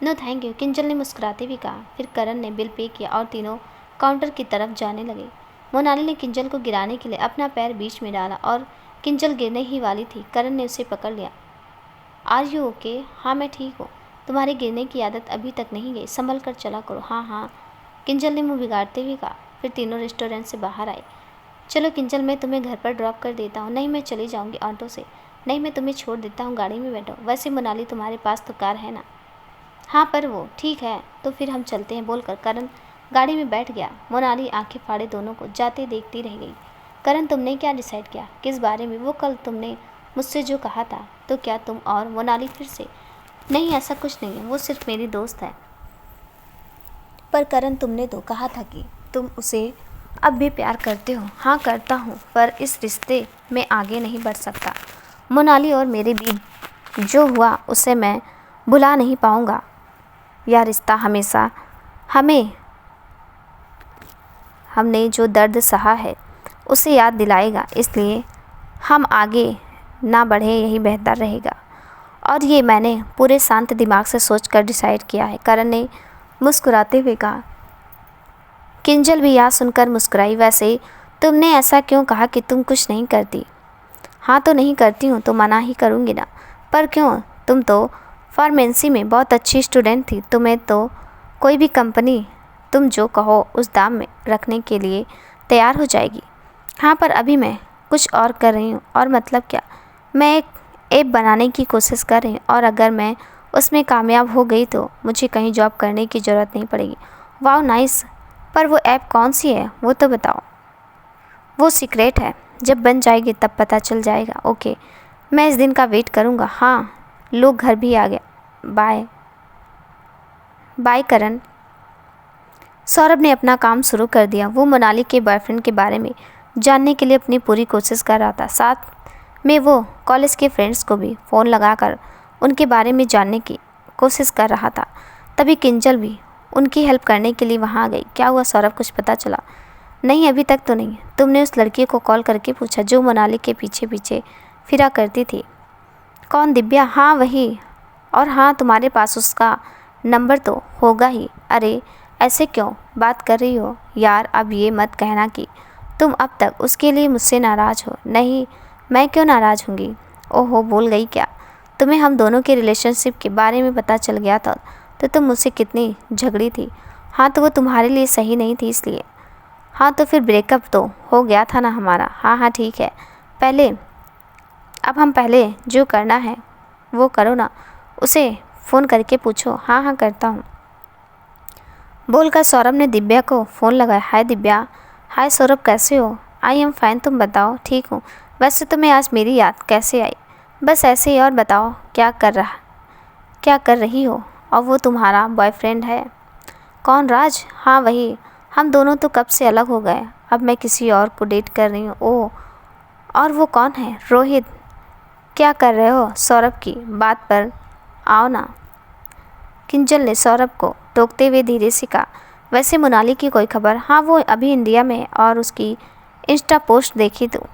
नो थैंक यू, किंजल ने मुस्कुराते हुए कहा। फिर करण ने बिल पे किया और तीनों काउंटर की तरफ जाने लगे। मोनाली ने किंजल को गिराने के लिए अपना पैर बीच में डाला और किंजल गिरने ही वाली थी। करण ने उसे पकड़ लिया। Are you okay? हाँ मैं ठीक हूँ, तुम्हारे गिरने की आदत अभी तक नहीं गई, संभल कर चला करो। हाँ हाँ, किंजल ने मुँह बिगाड़ते हुए कहा। फिर तीनों रेस्टोरेंट से बाहर आए। चलो किंजल, मैं तुम्हें घर पर ड्रॉप कर देता हूँ। नहीं, मैं चली जाऊँगी ऑटो से। नहीं, मैं तुम्हें छोड़ देता हूँ, गाड़ी में बैठो। वैसे मोनाली, तुम्हारे पास तो कार है ना? हाँ, पर वो ठीक है, तो फिर हम चलते हैं, बोलकर करण गाड़ी में बैठ गया। मोनाली आंखें फाड़े दोनों को जाते देखती रह गई। करण, तुमने क्या डिसाइड किया? किस बारे में? वो कल तुमने मुझसे जो कहा था, तो क्या तुम और मोनाली फिर से? नहीं, ऐसा कुछ नहीं है, वो सिर्फ मेरी दोस्त है। पर करण, तुमने तो कहा था कि तुम उसे अब भी प्यार करते हो। हाँ करता हूँ, पर इस रिश्ते में आगे नहीं बढ़ सकता। मोनाली और मेरे बीच जो हुआ उसे मैं भुला नहीं पाऊँगा। यह रिश्ता हमेशा हमें हमने जो दर्द सहा है उसे याद दिलाएगा, इसलिए हम आगे ना बढ़े यही बेहतर रहेगा। और ये मैंने पूरे शांत दिमाग से सोचकर डिसाइड किया है, करण ने मुस्कुराते हुए कहा। किंजल भी यह सुनकर मुस्कुराई। वैसे तुमने ऐसा क्यों कहा कि तुम कुछ नहीं करती? हाँ तो नहीं करती हूँ तो मना ही करूँगी ना। पर क्यों? तुम तो फार्मेसी में बहुत अच्छी स्टूडेंट थी, तुम्हें तो कोई भी कंपनी तुम जो कहो उस दाम में रखने के लिए तैयार हो जाएगी। हाँ पर अभी मैं कुछ और कर रही हूँ। और मतलब क्या? मैं एक ऐप बनाने की कोशिश कर रही हूँ और अगर मैं उसमें कामयाब हो गई तो मुझे कहीं जॉब करने की ज़रूरत नहीं पड़ेगी। वाह नाइस। पर वो ऐप कौन सी है वो तो बताओ। वो सीक्रेट है, जब बन जाएगी तब पता चल जाएगा। ओके, मैं इस दिन का वेट करूँगा। हाँ लोग घर भी आ गया। बाय बाय करण। सौरभ ने अपना काम शुरू कर दिया। वो मोनाली के बॉयफ्रेंड के बारे में जानने के लिए अपनी पूरी कोशिश कर रहा था। साथ में वो कॉलेज के फ्रेंड्स को भी फ़ोन लगाकर उनके बारे में जानने की कोशिश कर रहा था। तभी किंजल भी उनकी हेल्प करने के लिए वहाँ आ गई। क्या हुआ सौरभ, कुछ पता चला? नहीं अभी तक तो नहीं। तुमने उस लड़की को कॉल करके पूछा जो मोनाली के पीछे पीछे फिरा करती थी? कौन, दिव्या? हाँ वही। और हाँ तुम्हारे पास उसका नंबर तो होगा ही। अरे ऐसे क्यों बात कर रही हो यार? अब ये मत कहना कि तुम अब तक उसके लिए मुझसे नाराज़ हो। नहीं, मैं क्यों नाराज़ होंगी? ओहो, भूल गई क्या? तुम्हें हम दोनों के रिलेशनशिप के बारे में पता चल गया था तो तुम मुझसे कितनी झगड़ी थी। हाँ तो वो तुम्हारे लिए सही नहीं थी इसलिए। हाँ तो फिर ब्रेकअप तो हो गया था ना हमारा। हाँ हाँ ठीक है, अब पहले जो करना है वो करो ना। उसे फ़ोन करके पूछो। हाँ हाँ करता हूँ, बोलकर सौरभ ने दिव्या को फ़ोन लगाया। हाय दिव्या। हाय सौरभ, कैसे हो? आई एम फाइन, तुम बताओ? ठीक हूँ। वैसे तुम्हें आज मेरी याद कैसे आई? बस ऐसे ही। और बताओ क्या कर रही हो? और वो तुम्हारा बॉयफ्रेंड है? कौन, राज? हाँ वही। हम दोनों तो कब से अलग हो गए, अब मैं किसी और को डेट कर रही हूँ। ओह, और वो कौन है? रोहित। क्या कर रहे हो? सौरभ की बात पर आओ ना, किंजल ने सौरभ को टोकते हुए धीरे से कहा। वैसे मोनाली की कोई खबर? हाँ वो अभी इंडिया में है और उसकी इंस्टा पोस्ट देखी तो।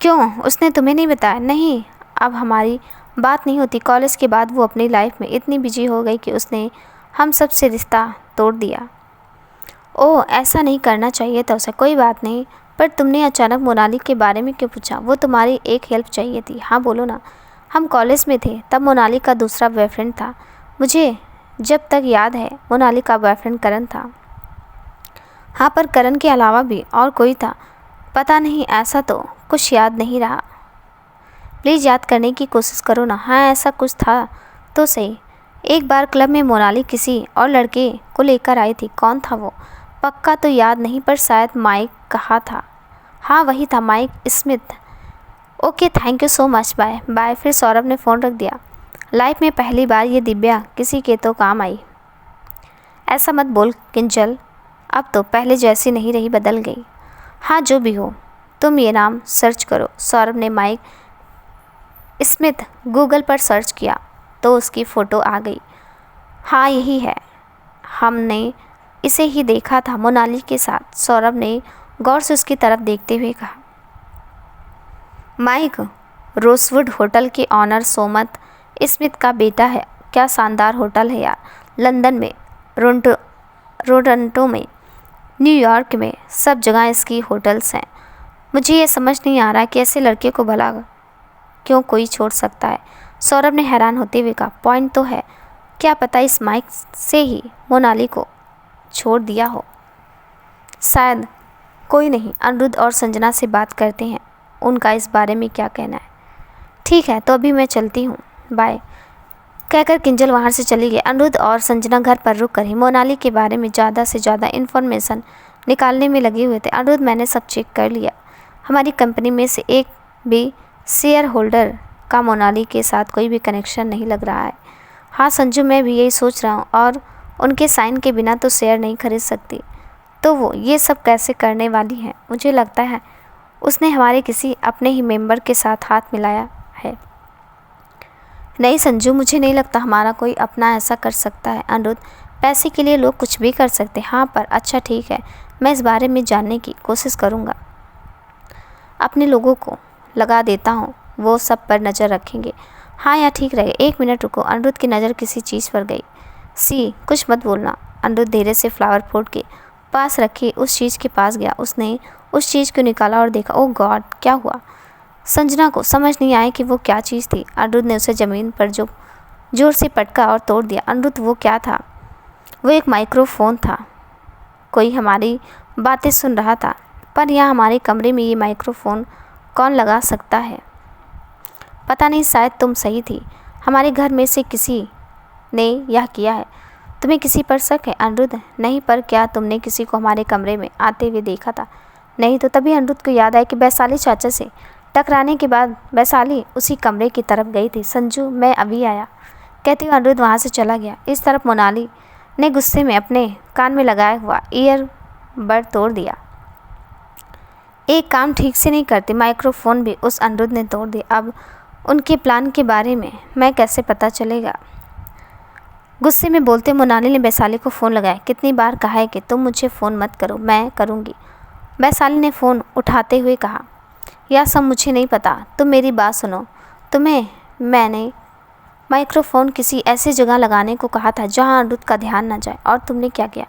क्यों, उसने तुम्हें नहीं बताया? नहीं, अब हमारी बात नहीं होती। कॉलेज के बाद वो अपनी लाइफ में इतनी बिजी हो गई कि उसने हम सब से रिश्ता तोड़ दिया। ओह, ऐसा नहीं करना चाहिए था उसे। कोई बात नहीं, पर तुमने अचानक मोनाली के बारे में क्यों पूछा? वो तुम्हारी एक हेल्प चाहिए थी। हाँ बोलो ना। हम कॉलेज में थे तब मोनाली का दूसरा बॉयफ्रेंड था। मुझे जब तक याद है मोनाली का बॉयफ्रेंड करण था। हाँ पर करण के अलावा भी और कोई था? पता नहीं, ऐसा तो कुछ याद नहीं रहा। प्लीज़ याद करने की कोशिश करो ना। हाँ ऐसा कुछ था तो सही। एक बार क्लब में मोनाली किसी और लड़के को लेकर आई थी। कौन था वो? पक्का तो याद नहीं, पर शायद माइक कहा था। हाँ वही था, Mike Smith. Okay thank you so much, bye bye. फिर सौरभ ने फ़ोन रख दिया। लाइफ में पहली बार ये दिव्या किसी के तो काम आई। ऐसा मत बोल किंजल, अब तो पहले जैसी नहीं रही, बदल गई। हाँ जो भी हो, तुम ये नाम सर्च करो। सौरभ ने माइक स्मिथ गूगल पर सर्च किया तो उसकी फ़ोटो आ गई। हाँ यही है, हमने इसे ही देखा था मोनाली के साथ। सौरभ ने गौर से उसकी तरफ देखते हुए कहा। माइक रोसवुड होटल के ऑनर सोमत स्मिथ का बेटा है। क्या शानदार होटल है यार। लंदन में, टोरंटो में, न्यूयॉर्क में, सब जगह इसकी होटल्स हैं। मुझे ये समझ नहीं आ रहा कि ऐसे लड़के को भला क्यों कोई छोड़ सकता है। सौरभ ने हैरान होते हुए कहा। पॉइंट तो है, क्या पता इस माइक से ही मोनाली को छोड़ दिया हो। शायद। कोई नहीं, अनिरुद्ध और संजना से बात करते हैं, उनका इस बारे में क्या कहना है। ठीक है तो अभी मैं चलती हूँ, बाय, कहकर किंजल वहाँ से चली गई। अनिरुद्ध और संजना घर पर रुक कर ही मोनाली के बारे में ज़्यादा से ज़्यादा इन्फॉर्मेशन निकालने में लगे हुए थे। अनिरुद्ध, मैंने सब चेक कर लिया, हमारी कंपनी में से एक भी शेयर होल्डर का मोनाली के साथ कोई भी कनेक्शन नहीं लग रहा है। हाँ संजू, मैं भी यही सोच रहा हूँ, और उनके साइन के बिना तो शेयर नहीं खरीद सकती। तो वो ये सब कैसे करने वाली है? मुझे लगता है उसने हमारे किसी अपने ही मेंबर के साथ हाथ मिलाया है। नहीं संजू, मुझे नहीं लगता हमारा कोई अपना ऐसा कर सकता है। अनिरुद्ध, पैसे के लिए लोग कुछ भी कर सकते हैं। हाँ पर अच्छा ठीक है, मैं इस बारे में जानने की कोशिश करूँगा। अपने लोगों को लगा देता हूँ, वो सब पर नज़र रखेंगे। हाँ, या ठीक रहेगा। 1 मिनट रुको। अनिरुद्ध की नज़र किसी चीज़ पर गई। सी, कुछ मत बोलना। अनिरुद्ध धीरे से फ्लावर पॉट के पास रखी उस चीज़ के पास गया। उसने उस चीज़ को निकाला और देखा। ओह गॉड, क्या हुआ? संजना को समझ नहीं आया कि वो क्या चीज़ थी। अनिरुद्ध ने उसे ज़मीन पर जोर से पटका और तोड़ दिया। अनिरुद्ध, वो क्या था? वो एक माइक्रोफोन था। कोई हमारी बातें सुन रहा था। पर यहाँ हमारे कमरे में ये माइक्रोफोन कौन लगा सकता है? पता नहीं, शायद तुम सही थी। हमारे घर में से किसी ने यह किया है। तुम्हें किसी पर शक है? अनिरुद्ध, नहीं, पर क्या तुमने किसी को हमारे कमरे में आते हुए देखा था? नहीं तो। तभी अनिरुद्ध को याद आया कि वैशाली चाचा से टकराने के बाद वैशाली उसी कमरे की तरफ गई थी। संजू, मैं अभी आया, कहते हुए अनिरुद्ध वहाँ से चला गया। इस तरफ मोनाली ने गुस्से में अपने कान में लगाया हुआ ईयरबड तोड़ दिया। एक काम ठीक से नहीं करती, माइक्रोफोन भी उस अनिरुद्ध ने तोड़ दिया। अब उनके प्लान के बारे में मैं कैसे पता चलेगा? गुस्से में बोलते मोनाली ने वैशाली को फ़ोन लगाया। कितनी बार कहा है कि तुम मुझे फ़ोन मत करो, मैं करूँगी। वैशाली ने फ़ोन उठाते हुए कहा, यह सब मुझे नहीं पता, तुम मेरी बात सुनो। मैंने माइक्रोफोन किसी ऐसी जगह लगाने को कहा था जहाँ अनिरुद्ध का ध्यान न जाए, और तुमने क्या किया?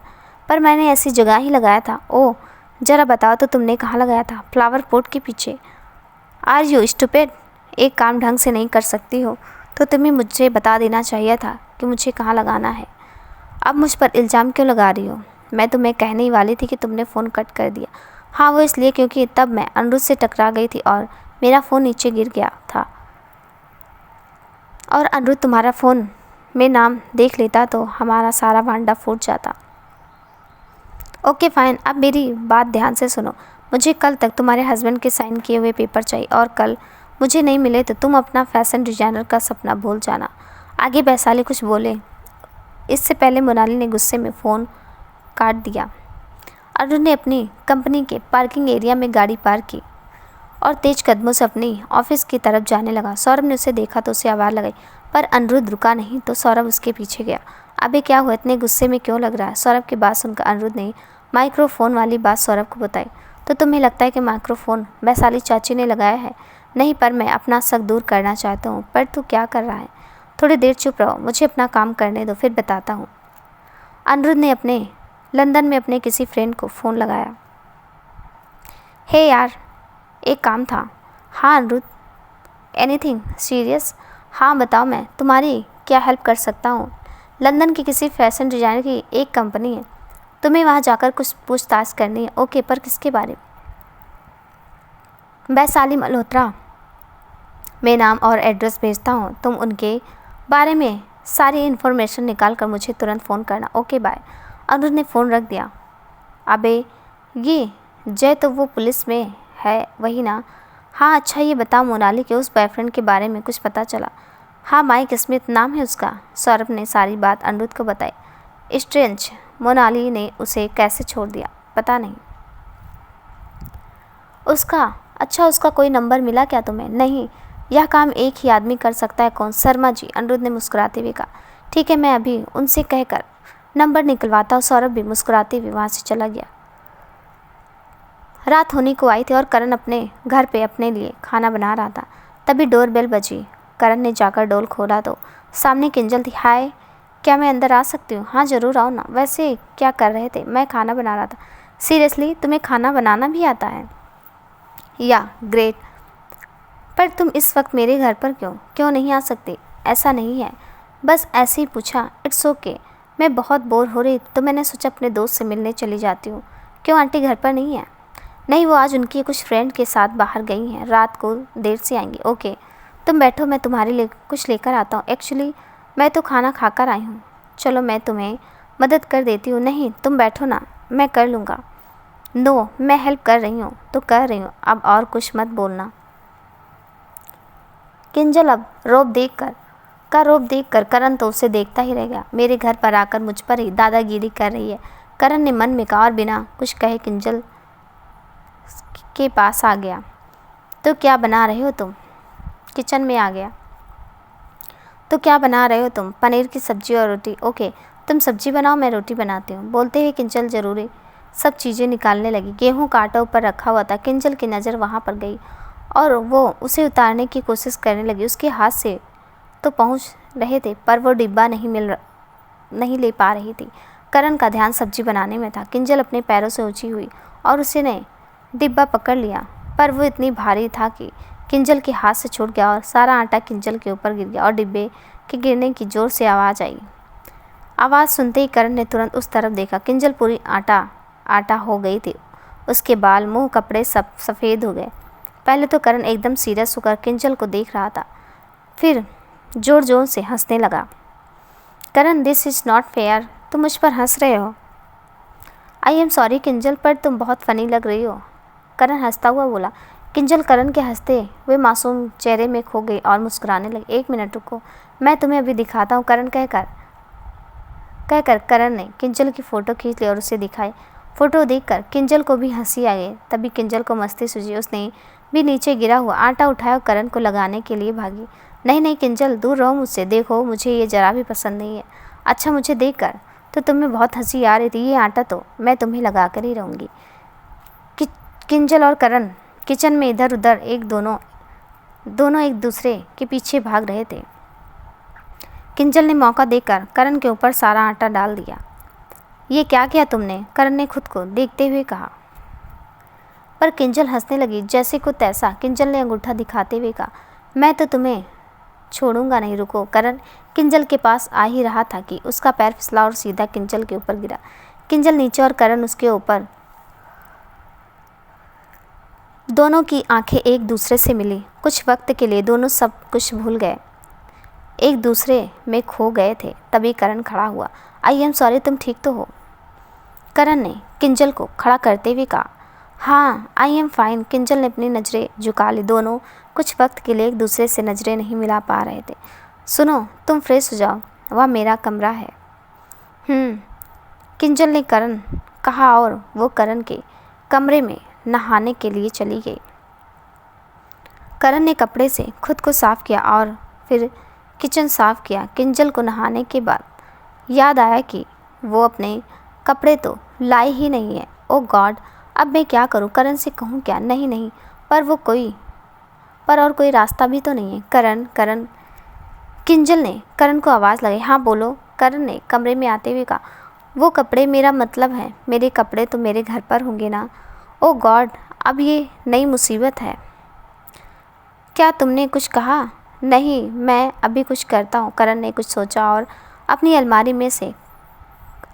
पर मैंने ऐसी जगह ही लगाया था। ओह, ज़रा बताओ तो तुमने कहाँ लगाया था? फ्लावर पॉट के पीछे। Are you stupid? एक काम ढंग से नहीं कर सकती हो तो तुम्हें मुझे बता देना चाहिए था कि मुझे कहाँ लगाना है। अब मुझ पर इल्ज़ाम क्यों लगा रही हो? मैं तुम्हें कहने ही वाली थी कि तुमने फ़ोन कट कर दिया। हाँ, वो इसलिए क्योंकि तब मैं अनिरुद्ध से टकरा गई थी और मेरा फ़ोन नीचे गिर गया था, और अनिरुद्ध तुम्हारा फ़ोन में नाम देख लेता तो हमारा सारा भांडा फूट जाता। ओके फाइन, अब मेरी बात ध्यान से सुनो। मुझे कल तक तुम्हारे हस्बैंड के साइन किए हुए पेपर चाहिए, और कल मुझे नहीं मिले तो तुम अपना फैशन डिज़ाइनर का सपना भूल जाना। आगे वैशाली कुछ बोले इससे पहले मोनाली ने गुस्से में फ़ोन काट दिया। अनिरुद्ध ने अपनी कंपनी के पार्किंग एरिया में गाड़ी पार्क की और तेज कदमों से अपनी ऑफिस की तरफ जाने लगा। सौरभ ने उसे देखा तो उसे आवाज़ लगाई, पर अनिरुद्ध रुका नहीं तो सौरभ उसके पीछे गया। अबे क्या हुआ, इतने गुस्से में क्यों लग रहा है? सौरभ की बात सुनकर अनिरुद्ध ने माइक्रोफोन वाली बात सौरभ को बताई। तो तुम्हें लगता है कि माइक्रोफोन वैशाली चाची ने लगाया है? नहीं, पर मैं अपना शक दूर करना चाहता हूँ। पर तू क्या कर रहा है? थोड़ी देर चुप रहो, मुझे अपना काम करने दो, फिर बताता हूँ। अनिरुद्ध ने अपने लंदन में अपने किसी फ्रेंड को फ़ोन लगाया। हे यार, एक काम था। हाँ अनिरुद्ध, एनीथिंग सीरियस? हाँ बताओ, मैं तुम्हारी क्या हेल्प कर सकता हूँ? लंदन की किसी फैशन डिज़ाइनर की एक कंपनी है, तुम्हें वहाँ जाकर कुछ पूछताछ करनी है। ओके, पर किसके बारे में? वैशाली मल्होत्रा। मैं नाम और एड्रेस भेजता हूँ, तुम उनके बारे में सारी इन्फॉर्मेशन निकाल कर मुझे तुरंत फ़ोन करना। Okay bye. अनिरुद्ध ने फ़ोन रख दिया। अबे ये जय तो वो पुलिस में है, वही ना? हाँ अच्छा, ये बता मोनाली के उस बॉयफ्रेंड के बारे में कुछ पता चला? हाँ, माइक स्मिथ नाम है उसका। सौरभ ने सारी बात अनिरुद्ध को बताई। स्ट्रेंज, मोनाली ने उसे कैसे छोड़ दिया? पता नहीं। उसका कोई नंबर मिला क्या तुम्हें? नहीं, यह काम एक ही आदमी कर सकता है। कौन? शर्मा जी, अनिरुद्ध ने मुस्कुराते हुए कहा। ठीक है, मैं अभी उनसे कहकर नंबर निकलवाता हूँ। सौरभ भी मुस्कुराते हुए वहाँ से चला गया। रात होने को आई थी और करण अपने घर पे अपने लिए खाना बना रहा था। तभी डोरबेल बजी। करण ने जाकर डोर खोला तो सामने किंजल थी। हाय, क्या मैं अंदर आ सकती हूँ? हाँ ज़रूर आओ ना। वैसे क्या कर रहे थे? मैं खाना बना रहा था। सीरियसली, तुम्हें खाना बनाना भी आता है? या ग्रेट। पर तुम इस वक्त मेरे घर पर क्यों नहीं आ सकती? ऐसा नहीं है, बस ऐसे ही पूछा। इट्स ओके, मैं बहुत बोर हो रही तो मैंने सोचा अपने दोस्त से मिलने चली जाती हूँ। क्यों, आंटी घर पर नहीं है? नहीं, वो आज उनकी कुछ फ्रेंड के साथ बाहर गई हैं, रात को देर से आएंगी। ओके, तुम बैठो, मैं तुम्हारे लिए कुछ लेकर आता हूँ। एक्चुअली मैं तो खाना खाकर आई हूँ। चलो मैं तुम्हें मदद कर देती हूँ। नहीं, तुम बैठो ना, मैं कर लूँगा। नो, मैं हेल्प कर रही हूँ तो कर रही हूँ, अब और कुछ मत बोलना। किंजल अब रोब देखकर करण तो उसे देखता ही रह गया। मेरे घर पर आकर मुझ पर ही दादागिरी कर रही है, करण ने मन में कहा, और बिना कुछ कहे किंजल के पास आ गया। तो क्या बना रहे हो तुम? किचन में आ गया। तो क्या बना रहे हो तुम? पनीर की सब्जी और रोटी। ओके, तुम सब्जी बनाओ, मैं रोटी बनाती हूँ। बोलते ही किंजल ज़रूरी सब चीज़ें निकालने लगी। गेहूं का आटा ऊपर रखा हुआ था। किंजल की नज़र वहाँ पर गई और वो उसे उतारने की कोशिश करने लगी। उसके हाथ से तो पहुँच रहे थे पर वो डिब्बा नहीं ले पा रही थी। करण का ध्यान सब्जी बनाने में था। किंजल अपने पैरों से ऊंची हुई और उसने डिब्बा पकड़ लिया, पर वो इतनी भारी था कि किंजल के हाथ से छूट गया और सारा आटा किंजल के ऊपर गिर गया और डिब्बे के गिरने की ज़ोर से आवाज़ आई। आवाज़ सुनते ही करण ने तुरंत उस तरफ देखा। किंजल पूरी आटा हो गई थी। उसके बाल, मुंह, कपड़े सब सफ़ेद हो गए। पहले तो करण एकदम सीरियस होकर किंजल को देख रहा था, फिर ज़ोर ज़ोर से हंसने लगा। करण, दिस इज़ नॉट फेयर, तुम मुझ पर हंस रहे हो। आई एम सॉरी किंजल, पर तुम बहुत फ़नी लग रही हो, करण हंसता हुआ बोला। किंजल करण के हंसते हुए मासूम चेहरे में खो गई और मुस्कुराने लगी। 1 मिनट रुको, मैं तुम्हें अभी दिखाता हूँ, करण कहकर करण ने किंजल की फ़ोटो खींच ली और उसे दिखाई। फ़ोटो देखकर किंजल को भी हंसी आ गई। तभी किंजल को मस्ती सूझी। उसने भी नीचे गिरा हुआ आटा उठाया और करण को लगाने के लिए भागी। नहीं नहीं किंजल, दूर रहो मुझसे, देखो मुझे ये ज़रा भी पसंद नहीं है। अच्छा, मुझे देखकर तो तुम्हें बहुत हंसी आ रही थी, ये आटा तो मैं तुम्हें लगा कर ही रहूँगी। किंजल और करण किचन में इधर उधर दोनों एक दूसरे के पीछे भाग रहे थे। किंजल ने मौका देकर करण के ऊपर सारा आटा डाल दिया। ये क्या किया तुमने? करण ने खुद को देखते हुए कहा। पर किंजल हंसने लगी जैसे को तैसा। किंजल ने अंगूठा दिखाते हुए कहा, मैं तो तुम्हें छोड़ूंगा नहीं, रुको। करण किंजल के पास आ ही रहा था कि उसका पैर फिसला और सीधा किंजल के ऊपर गिरा। किंजल नीचे और करण उसके ऊपर। दोनों की आंखें एक दूसरे से मिली। कुछ वक्त के लिए दोनों सब कुछ भूल गए, एक दूसरे में खो गए थे। तभी करण खड़ा हुआ। आई एम सॉरी, तुम ठीक तो हो? करण ने किंजल को खड़ा करते हुए कहा। हाँ, आई एम फाइन। किंजल ने अपनी नज़रें झुका ली। दोनों कुछ वक्त के लिए एक दूसरे से नज़रें नहीं मिला पा रहे थे। सुनो, तुम फ्रेश हो जाओ, वह मेरा कमरा है। किंजल ने करण कहा और वो करण के कमरे में नहाने के लिए चली गई। करण ने कपड़े से खुद को साफ़ किया और फिर किचन साफ़ किया। किंजल को नहाने के बाद याद आया कि वो अपने कपड़े तो लाई ही नहीं है। ओ गॉड, अब मैं क्या करूं? करण से कहूं क्या? नहीं, पर और कोई रास्ता भी तो नहीं है। करण किंजल ने करण को आवाज़ लगाई। हाँ बोलो, करण ने कमरे में आते हुए कहा। वो कपड़े, मेरा मतलब है मेरे कपड़े तो मेरे घर पर होंगे ना। ओ गॉड, अब ये नई मुसीबत है। क्या तुमने कुछ कहा? नहीं, मैं अभी कुछ करता हूँ। करण ने कुछ सोचा और अपनी अलमारी में से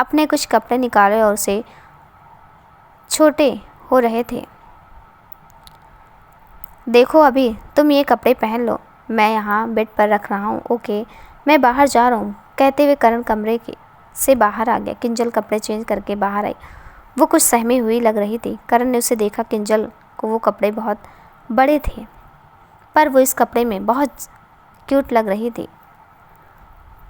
अपने कुछ कपड़े निकाले और उसे छोटे हो रहे थे। देखो, अभी तुम ये कपड़े पहन लो, मैं यहाँ बेड पर रख रहा हूँ। ओके, मैं बाहर जा रहा हूँ, कहते हुए करण कमरे से बाहर आ गया। किंजल कपड़े चेंज करके बाहर आई। वो कुछ सहमी हुई लग रही थी। करण ने उसे देखा। किंजल को वो कपड़े बहुत बड़े थे, पर वो इस कपड़े में बहुत क्यूट लग रही थी।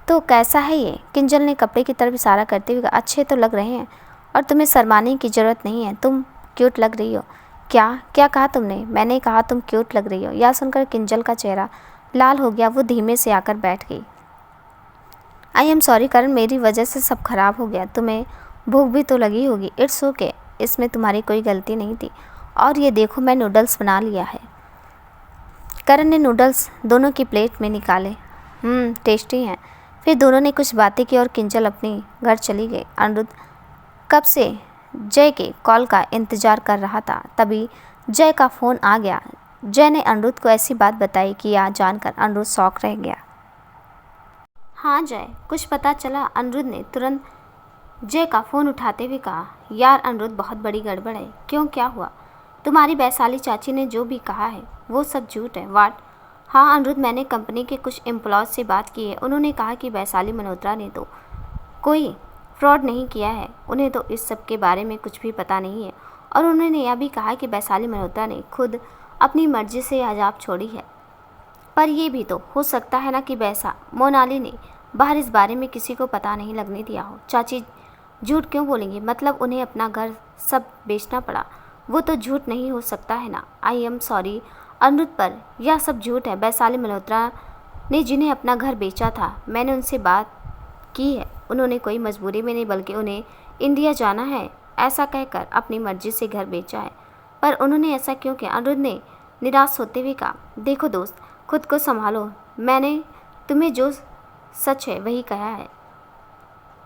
तो कैसा है ये? किंजल ने कपड़े की तरफ इशारा करते हुए कहा। अच्छे तो लग रहे हैं और तुम्हें शर्माने की ज़रूरत नहीं है, तुम क्यूट लग रही हो। क्या कहा तुमने? मैंने कहा तुम क्यूट लग रही हो। यह सुनकर किंजल का चेहरा लाल हो गया। वो धीमे से आकर बैठ गई। आई एम सॉरी करण, मेरी वजह से सब खराब हो गया। तुम्हें भूख भी तो लगी होगी। इट्स ओके, इसमें तुम्हारी कोई गलती नहीं थी। और ये देखो, मैं नूडल्स बना लिया है। करण ने नूडल्स दोनों की प्लेट में निकाले। टेस्टी हैं। फिर दोनों ने कुछ बातें की और किंजल अपने घर चली गई। अनिरुद्ध कब से जय के कॉल का इंतज़ार कर रहा था। तभी जय का फ़ोन आ गया। जय ने अनिरुद्ध को ऐसी बात बताई कि यह जानकर अनिरुद्ध शॉक रह गया। हाँ जय, कुछ पता चला? अनिरुद्ध ने तुरंत जय का फ़ोन उठाते हुए कहा। यार अनिरुद्ध, बहुत बड़ी गड़बड़ है। क्यों, क्या हुआ? तुम्हारी वैशाली चाची ने जो भी कहा है वो सब झूठ है। वाट? हाँ अनिरुद्ध, मैंने कंपनी के कुछ एम्प्लॉयज़ से बात की है। उन्होंने कहा कि वैशाली मल्होत्रा ने तो कोई फ्रॉड नहीं किया है, उन्हें तो इस सब के बारे में कुछ भी पता नहीं है। और उन्होंने यह भी कहा कि वैशाली मल्होत्रा ने खुद अपनी मर्जी से यह जॉब छोड़ी है। पर यह भी तो हो सकता है ना कि मोनाली ने बाहर इस बारे में किसी को पता नहीं लगने दिया हो। चाची झूठ क्यों बोलेंगे? मतलब उन्हें अपना घर सब बेचना पड़ा, वो तो झूठ नहीं हो सकता है ना। आई एम सॉरी अनिरुद्ध, पर यह सब झूठ है। वैशाली मल्होत्रा ने जिन्हें अपना घर बेचा था, मैंने उनसे बात की है। उन्होंने कोई मजबूरी में नहीं, बल्कि उन्हें इंडिया जाना है ऐसा कहकर अपनी मर्जी से घर बेचा है। पर उन्होंने ऐसा क्यों किया? अनिरुद्ध ने निराश होते हुए कहा, देखो दोस्त, खुद को संभालो। मैंने तुम्हें जो सच है वही कहा है।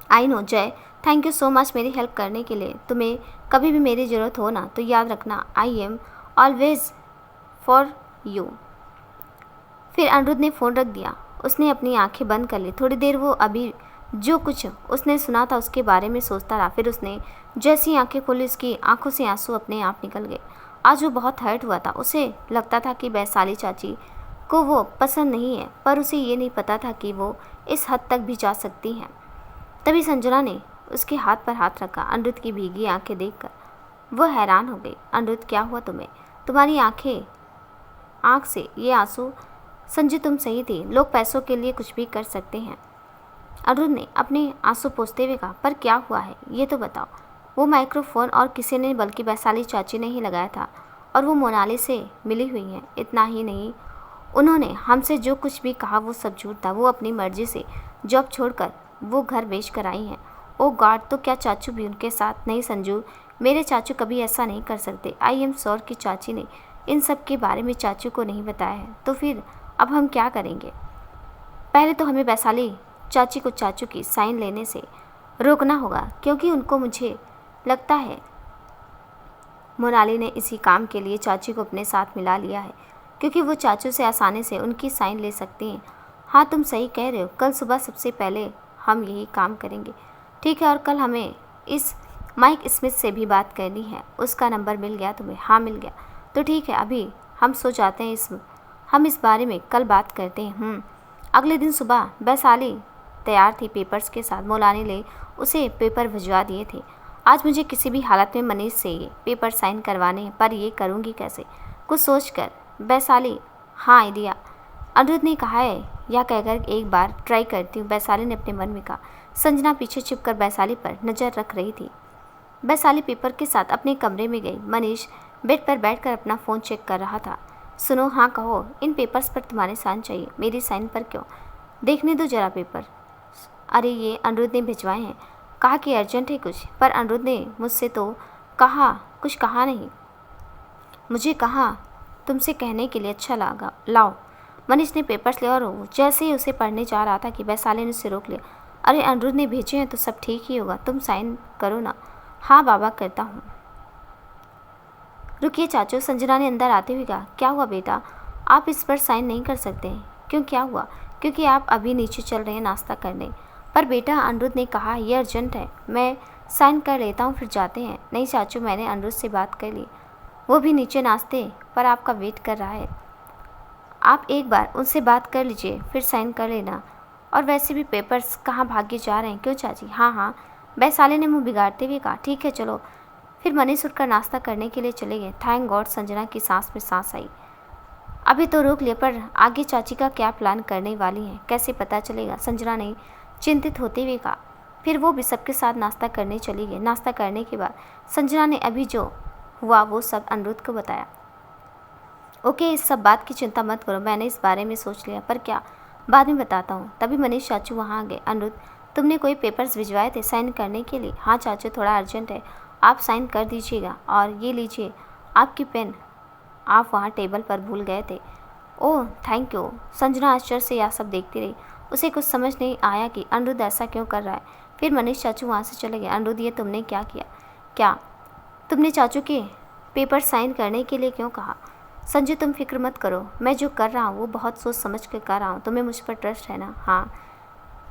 आई नो जय, थैंक यू सो मच मेरी हेल्प करने के लिए। तुम्हें कभी भी मेरी ज़रूरत हो ना तो याद रखना, I am always for you. फिर अनिरुद्ध ने फ़ोन रख दिया। उसने अपनी आंखें बंद कर ली। थोड़ी देर वो अभी जो कुछ उसने सुना था उसके बारे में सोचता रहा। फिर उसने जैसी आंखें खोली उसकी आंखों से आंसू अपने आप निकल गए। आज वो बहुत हर्ट हुआ था। उसे लगता था कि वैशाली चाची को वो पसंद नहीं है, पर उसे ये नहीं पता था कि वो इस हद तक भी जा सकती हैं। तभी संजना ने उसके हाथ पर हाथ रखा। अनिरुद्ध की भीगी आंखें देखकर वो हैरान हो गई। अनिरुद्ध, क्या हुआ तुम्हें? तुम्हारी आंख से ये आंसू? संजू, तुम सही थी, लोग पैसों के लिए कुछ भी कर सकते हैं। अनिरुद्ध ने अपने आंसू पोंछते हुए कहा, पर क्या हुआ है ये तो बताओ। वो माइक्रोफोन और किसी ने बल्कि वैशाली चाची ने ही लगाया था और वो मोनाली से मिली हुई हैं। इतना ही नहीं, उन्होंने हमसे जो कुछ भी कहा वो सब झूठ था। वो अपनी मर्जी से जॉब छोड़कर वो घर बेच कर आई हैं। ओ गॉड, तो क्या चाचू भी उनके साथ? नहीं संजू, मेरे चाचू कभी ऐसा नहीं कर सकते। आई एम श्योर कि चाची ने इन सब के बारे में चाचू को नहीं बताया है। तो फिर अब हम क्या करेंगे? पहले तो हमें वैशाली चाची को चाचू की साइन लेने से रोकना होगा, क्योंकि उनको, मुझे लगता है मोनाली ने इसी काम के लिए चाची को अपने साथ मिला लिया है, क्योंकि वो चाचू से आसानी से उनकी साइन ले सकती हैं। हाँ, तुम सही कह रहे हो। कल सुबह सबसे पहले हम यही काम करेंगे। ठीक है, और कल हमें इस माइक स्मिथ से भी बात करनी है। उसका नंबर मिल गया तुम्हें? हाँ मिल गया। तो ठीक है, अभी हम सो जाते हैं, हम इस बारे में कल बात करते हैं। अगले दिन सुबह वैशाली तैयार थी पेपर्स के साथ। मोनाली ने उसे पेपर भिजवा दिए थे। आज मुझे किसी भी हालत में मनीष से ये पेपर साइन करवाने हैं, पर ये करूँगी कैसे? कुछ सोचकर वैशाली हाँ आइडिया, अनिरुद्ध ने कहा है या कहकर एक बार ट्राई करती हूँ, वैशाली ने अपने मन में कहा। संजना पीछे छिपकर वैशाली पर नज़र रख रही थी। वैशाली पेपर के साथ अपने कमरे में गई। मनीष बेड पर बैठकर अपना फ़ोन चेक कर रहा था। सुनो, हाँ कहो, इन पेपर्स पर तुम्हारे साइन चाहिए। मेरी साइन पर क्यों? देखने दो जरा पेपर। अरे ये अनिरुद्ध ने भिजवाए हैं, कहा कि अर्जेंट है कुछ, पर अनिरुद्ध ने मुझसे तो कुछ कहा नहीं। मुझे कहा तुमसे कहने के लिए, अच्छा लगा, लाओ। मनीष ने पेपर्स लिया और जैसे ही उसे पढ़ने जा रहा था कि वैशाली ने उसे रोक लिया। अरे अनिरुद्ध ने भेजे हैं तो सब ठीक ही होगा, तुम साइन करो ना। हाँ बाबा, करता हूँ। रुकिए चाचू, संजना ने अंदर आते हुए कहा। क्या हुआ बेटा, आप इस पर साइन नहीं कर सकते? क्यों, क्या हुआ? क्योंकि आप अभी नीचे चल रहे हैं नाश्ता करने। पर बेटा, अनिरुद्ध ने कहा यह अर्जेंट है, मैं साइन कर लेता हूँ फिर जाते हैं। नहीं चाचू, मैंने अनिरुद्ध से बात कर ली, वो भी नीचे नाश्ते पर आपका वेट कर रहा है। आप एक बार उनसे बात कर लीजिए, फिर साइन कर लेना। और वैसे भी पेपर्स कहाँ भागे जा रहे हैं, क्यों चाची? हाँ हाँ, वैशाली ने मुँह बिगाड़ते हुए कहा। ठीक है चलो। फिर मनीष उठकर नाश्ता करने के लिए चले गए। थैंक गॉड, संजना की सांस में सांस आई। अभी तो रोक लिया, पर आगे चाची का क्या प्लान करने वाली हैं, कैसे पता चलेगा? संजना ने चिंतित होते हुए कहा। फिर वो भी सबके साथ नाश्ता करने चली गई। नाश्ता करने के बाद संजना ने अभी जो हुआ वो सब अनिरुद्ध को बताया। ओके, इस सब बात की चिंता मत करो, मैंने इस बारे में सोच लिया, पर क्या, बाद में बताता हूँ। तभी मनीष चाचू वहाँ आ गए। अनिरुद्ध, तुमने कोई पेपर्स भिजवाए थे साइन करने के लिए? हाँ चाचू, थोड़ा अर्जेंट है, आप साइन कर दीजिएगा। और ये लीजिए आपकी पेन, आप वहाँ टेबल पर भूल गए थे। Oh thank you. संजना आश्चर्य से यह सब देखती रही। उसे कुछ समझ नहीं आया कि अनिरुद्ध ऐसा क्यों कर रहा है। फिर मनीष चाचू वहाँ से चले गए। अनिरुद्ध, ये तुमने क्या किया? क्या तुमने चाचू के पेपर साइन करने के लिए क्यों कहा? संजू, तुम फिक्र मत करो, मैं जो कर रहा हूँ वो बहुत सोच समझ कर कर रहा हूँ। तुम्हें मुझ पर ट्रस्ट है ना? हाँ,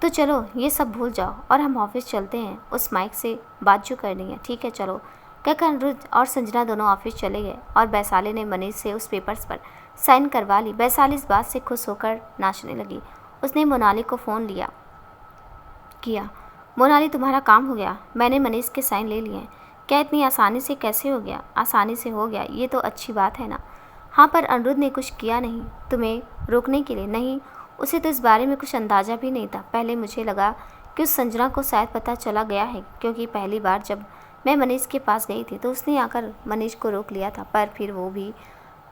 तो चलो ये सब भूल जाओ और हम ऑफिस चलते हैं, उस माइक से बात जो करनी है। ठीक है चलो, कहकर अनिरुद्ध और संजना दोनों ऑफिस चले गए और वैशाली ने मनीष से उस पेपर्स पर साइन करवा ली। वैशाली इस बात से खुश होकर नाचने लगी। उसने मोनाली को फ़ोन किया। मोनाली, तुम्हारा काम हो गया, मैंने मनीष के साइन ले लिए हैं। क्या इतनी आसानी से कैसे हो गया? आसानी से हो गया, ये तो अच्छी बात है ना? हाँ, पर अनिरुद्ध ने कुछ किया नहीं तुम्हें रोकने के लिए? नहीं, उसे तो इस बारे में कुछ अंदाज़ा भी नहीं था। पहले मुझे लगा कि उस संजना को शायद पता चला गया है, क्योंकि पहली बार जब मैं मनीष के पास गई थी तो उसने आकर मनीष को रोक लिया था, पर फिर वो भी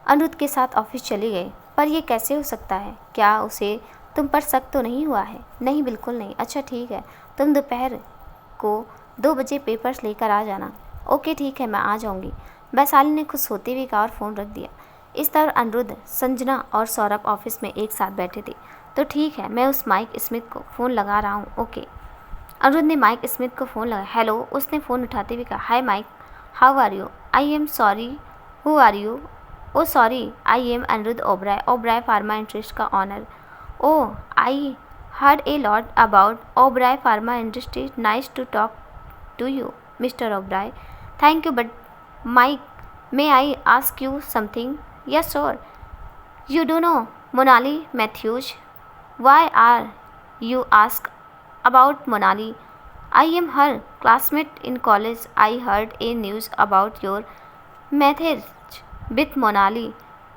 अनिरुद्ध के साथ ऑफिस चली गई। पर यह कैसे हो सकता है? क्या उसे तुम पर शक तो नहीं हुआ है? नहीं, बिल्कुल नहीं। अच्छा ठीक है, तुम दोपहर को 2 बजे पेपर्स लेकर आ जाना। ओके ठीक है, मैं आ जाऊँगी, वैशाली ने खुश होते हुए कहा और फ़ोन रख दिया। इस तरह अनिरुद्ध, संजना और सौरभ ऑफिस में एक साथ बैठे थे। तो ठीक है, मैं उस माइक स्मिथ को फ़ोन लगा रहा हूँ। ओके। अनिरुद्ध ने माइक स्मिथ को फ़ोन लगाया। हेलो, उसने फ़ोन उठाते हुए कहा। Hi Mike, how are you? I am sorry, who are you? Oh sorry, I am Anirudh Oberoi, Oberoi pharma industries का owner. Oh, I heard a lot about Oberoi Pharma Industry. Nice to talk to you, Mr. Oberoi. Thank you, but Mike, may I ask you something? Yes, sure. You do know Monali Matthews? Why are you ask about Monali? I am her classmate in college. I heard a news about your marriage with Monali,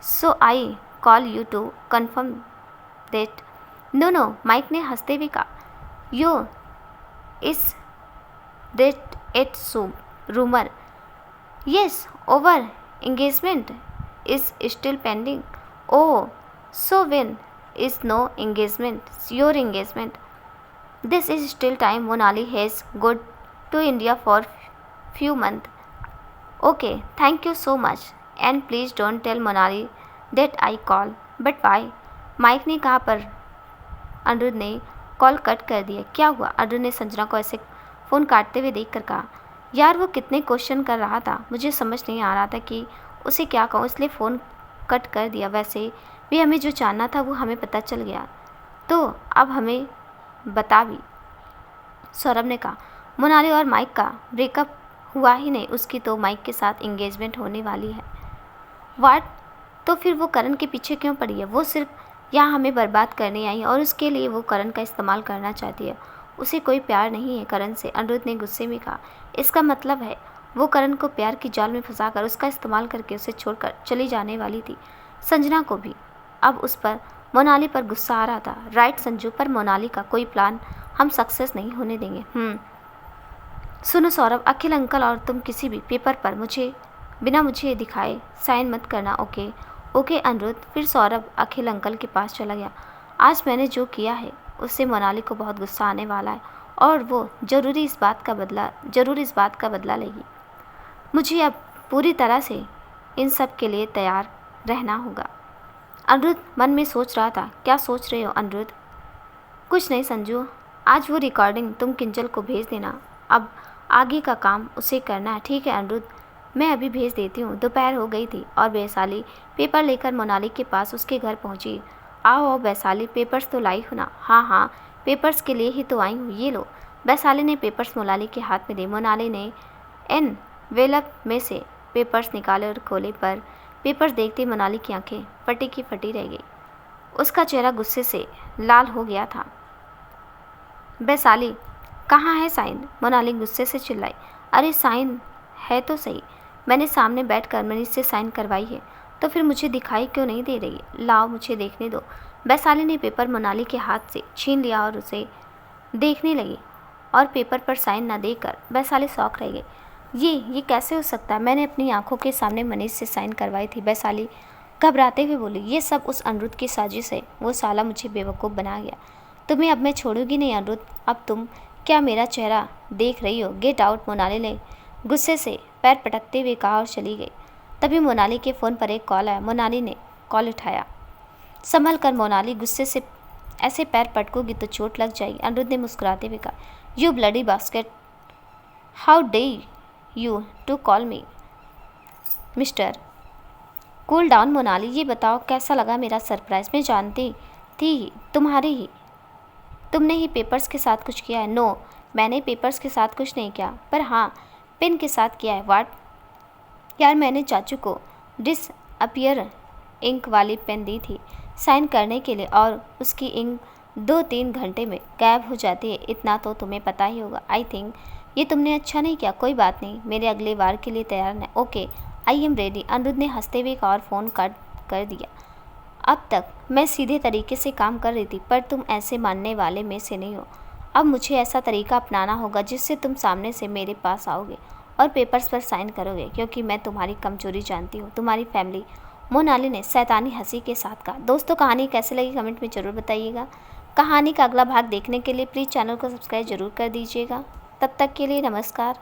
so I call you to confirm that. No, Mike ने हंसते हुए कहा। Yo is that at rumour? Yes, over engagement is still pending. Oh, so when is no engagement, your engagement? This is still time. Monali has go to India for few month. Okay, thank you so much and please don't tell Monali that I call. But why? Mike ने कहा, पर अनिरुद्ध ने call cut कर दिया। क्या हुआ? अनिरुद्ध ने संजना को ऐसे फ़ोन काटते हुए देखकर कहा। यार, वो कितने क्वेश्चन कर रहा था, मुझे समझ नहीं आ रहा था कि उसे क्या कहूँ, इसलिए फ़ोन कट कर दिया। वैसे भी हमें जो जानना था वो हमें पता चल गया, तो अब हमें बता भी। सौरभ ने कहा। मोनाली और माइक का ब्रेकअप हुआ ही नहीं, उसकी तो माइक के साथ इंगेजमेंट होने वाली है। वाट? तो फिर वो करण के पीछे क्यों पड़ी है? वो सिर्फ यहाँ हमें बर्बाद करने आई और उसके लिए वो करण का इस्तेमाल करना चाहती है। उसे कोई प्यार नहीं है करण से, अनिरुद्ध ने गुस्से में कहा। इसका मतलब है वो करण को प्यार की जाल में फंसाकर उसका इस्तेमाल करके उसे छोड़कर चली जाने वाली थी। संजना को भी अब उस पर, मोनाली पर गुस्सा आ रहा था। राइट संजू, पर मोनाली का कोई प्लान हम सक्सेस नहीं होने देंगे। सुनो सौरभ, अखिल अंकल और तुम किसी भी पेपर पर बिना मुझे दिखाए साइन मत करना। ओके? ओके अनिरुद्ध। फिर सौरभ अखिल अंकल के पास चला गया। आज मैंने जो किया है उससे मोनाली को बहुत गुस्सा आने वाला है और वो ज़रूर इस बात का बदला लेगी। मुझे अब पूरी तरह से इन सब के लिए तैयार रहना होगा। अनिरुद्ध मन में सोच रहा था। क्या सोच रहे हो अनिरुद्ध? कुछ नहीं संजू, आज वो रिकॉर्डिंग तुम किंजल को भेज देना, अब आगे का काम उसे करना है। ठीक है अनिरुद्ध, मैं अभी भेज देती हूँ। दोपहर हो गई थी और वैशाली पेपर लेकर मोनाली के पास उसके घर पहुँची। आओ वैशाली, पेपर्स तो लाई हो ना? हाँ, पेपर्स के लिए ही तो आई हूँ, ये लो। वैशाली ने पेपर्स मोनाली के हाथ में दिए। मोनाली ने एनवेलप में से पेपर्स निकाले और खोले, पर पेपर्स देखते मोनाली की आंखें फटी की फटी रह गई। उसका चेहरा गुस्से से लाल हो गया था। वैशाली, कहाँ है साइन? मोनाली गुस्से से चिल्लाई। अरे साइन है तो सही, मैंने सामने बैठकर मनीष से साइन करवाई है, तो फिर मुझे दिखाई क्यों नहीं दे रही? लाओ मुझे देखने दो। वैशाली ने पेपर मोनाली के हाथ से छीन लिया और उसे देखने लगी, और पेपर पर साइन न देकर वैशाली शॉक रह गई। ये कैसे हो सकता है? मैंने अपनी आंखों के सामने मनीष से साइन करवाई थी। वैशाली घबराते हुए बोली। ये सब उस अनिरुद्ध की साजिश है, वो साला मुझे बेवकूफ़ बना गया। तुम्हें अब मैं छोड़ूंगी नहीं अनिरुद्ध। अब तुम क्या मेरा चेहरा देख रही हो? गेट आउट, मोनाली ने गुस्से से पैर पटकते हुए कहा और चली गई। तभी मोनाली के फ़ोन पर एक कॉल आया। मोनाली ने कॉल उठाया। संभल कर मोनाली, गुस्से से ऐसे पैर पटकोगी तो चोट लग जाएगी। अनिरुद्ध ने मुस्कुराते हुए कहा। You bloody basket, how dare you to call me mister? Cool down Monali, ये बताओ कैसा लगा मेरा सरप्राइज़? मैं जानती थी तुमने ही पेपर्स के साथ कुछ किया है। नो, मैंने पेपर्स के साथ कुछ नहीं किया, पर हाँ पेन के साथ किया है। वाट? यार, मैंने चाचू को डिसअपियर इंक वाली पेन दी थी साइन करने के लिए, और उसकी इंक 2-3 घंटे में गायब हो जाती है, इतना तो तुम्हें पता ही होगा। आई थिंक ये तुमने अच्छा नहीं किया। कोई बात नहीं, मेरे अगले बार के लिए तैयार है। Okay, I am ready. Aniruddh ने हंसते हुए और फ़ोन कट कर दिया। अब तक मैं सीधे तरीके से काम कर रही थी, पर तुम ऐसे मानने वाले में से नहीं हो। अब मुझे ऐसा तरीका अपनाना होगा जिससे तुम सामने से मेरे पास आओगे और पेपर्स पर साइन करोगे, क्योंकि मैं तुम्हारी कमजोरी जानती हूँ, तुम्हारी फैमिली। मोनाली ने शैतानी हंसी के साथ कहा। दोस्तों, कहानी कैसे लगी कमेंट में ज़रूर बताइएगा। कहानी का अगला भाग देखने के लिए प्लीज़ चैनल को सब्सक्राइब जरूर कर दीजिएगा। तब तक के लिए नमस्कार।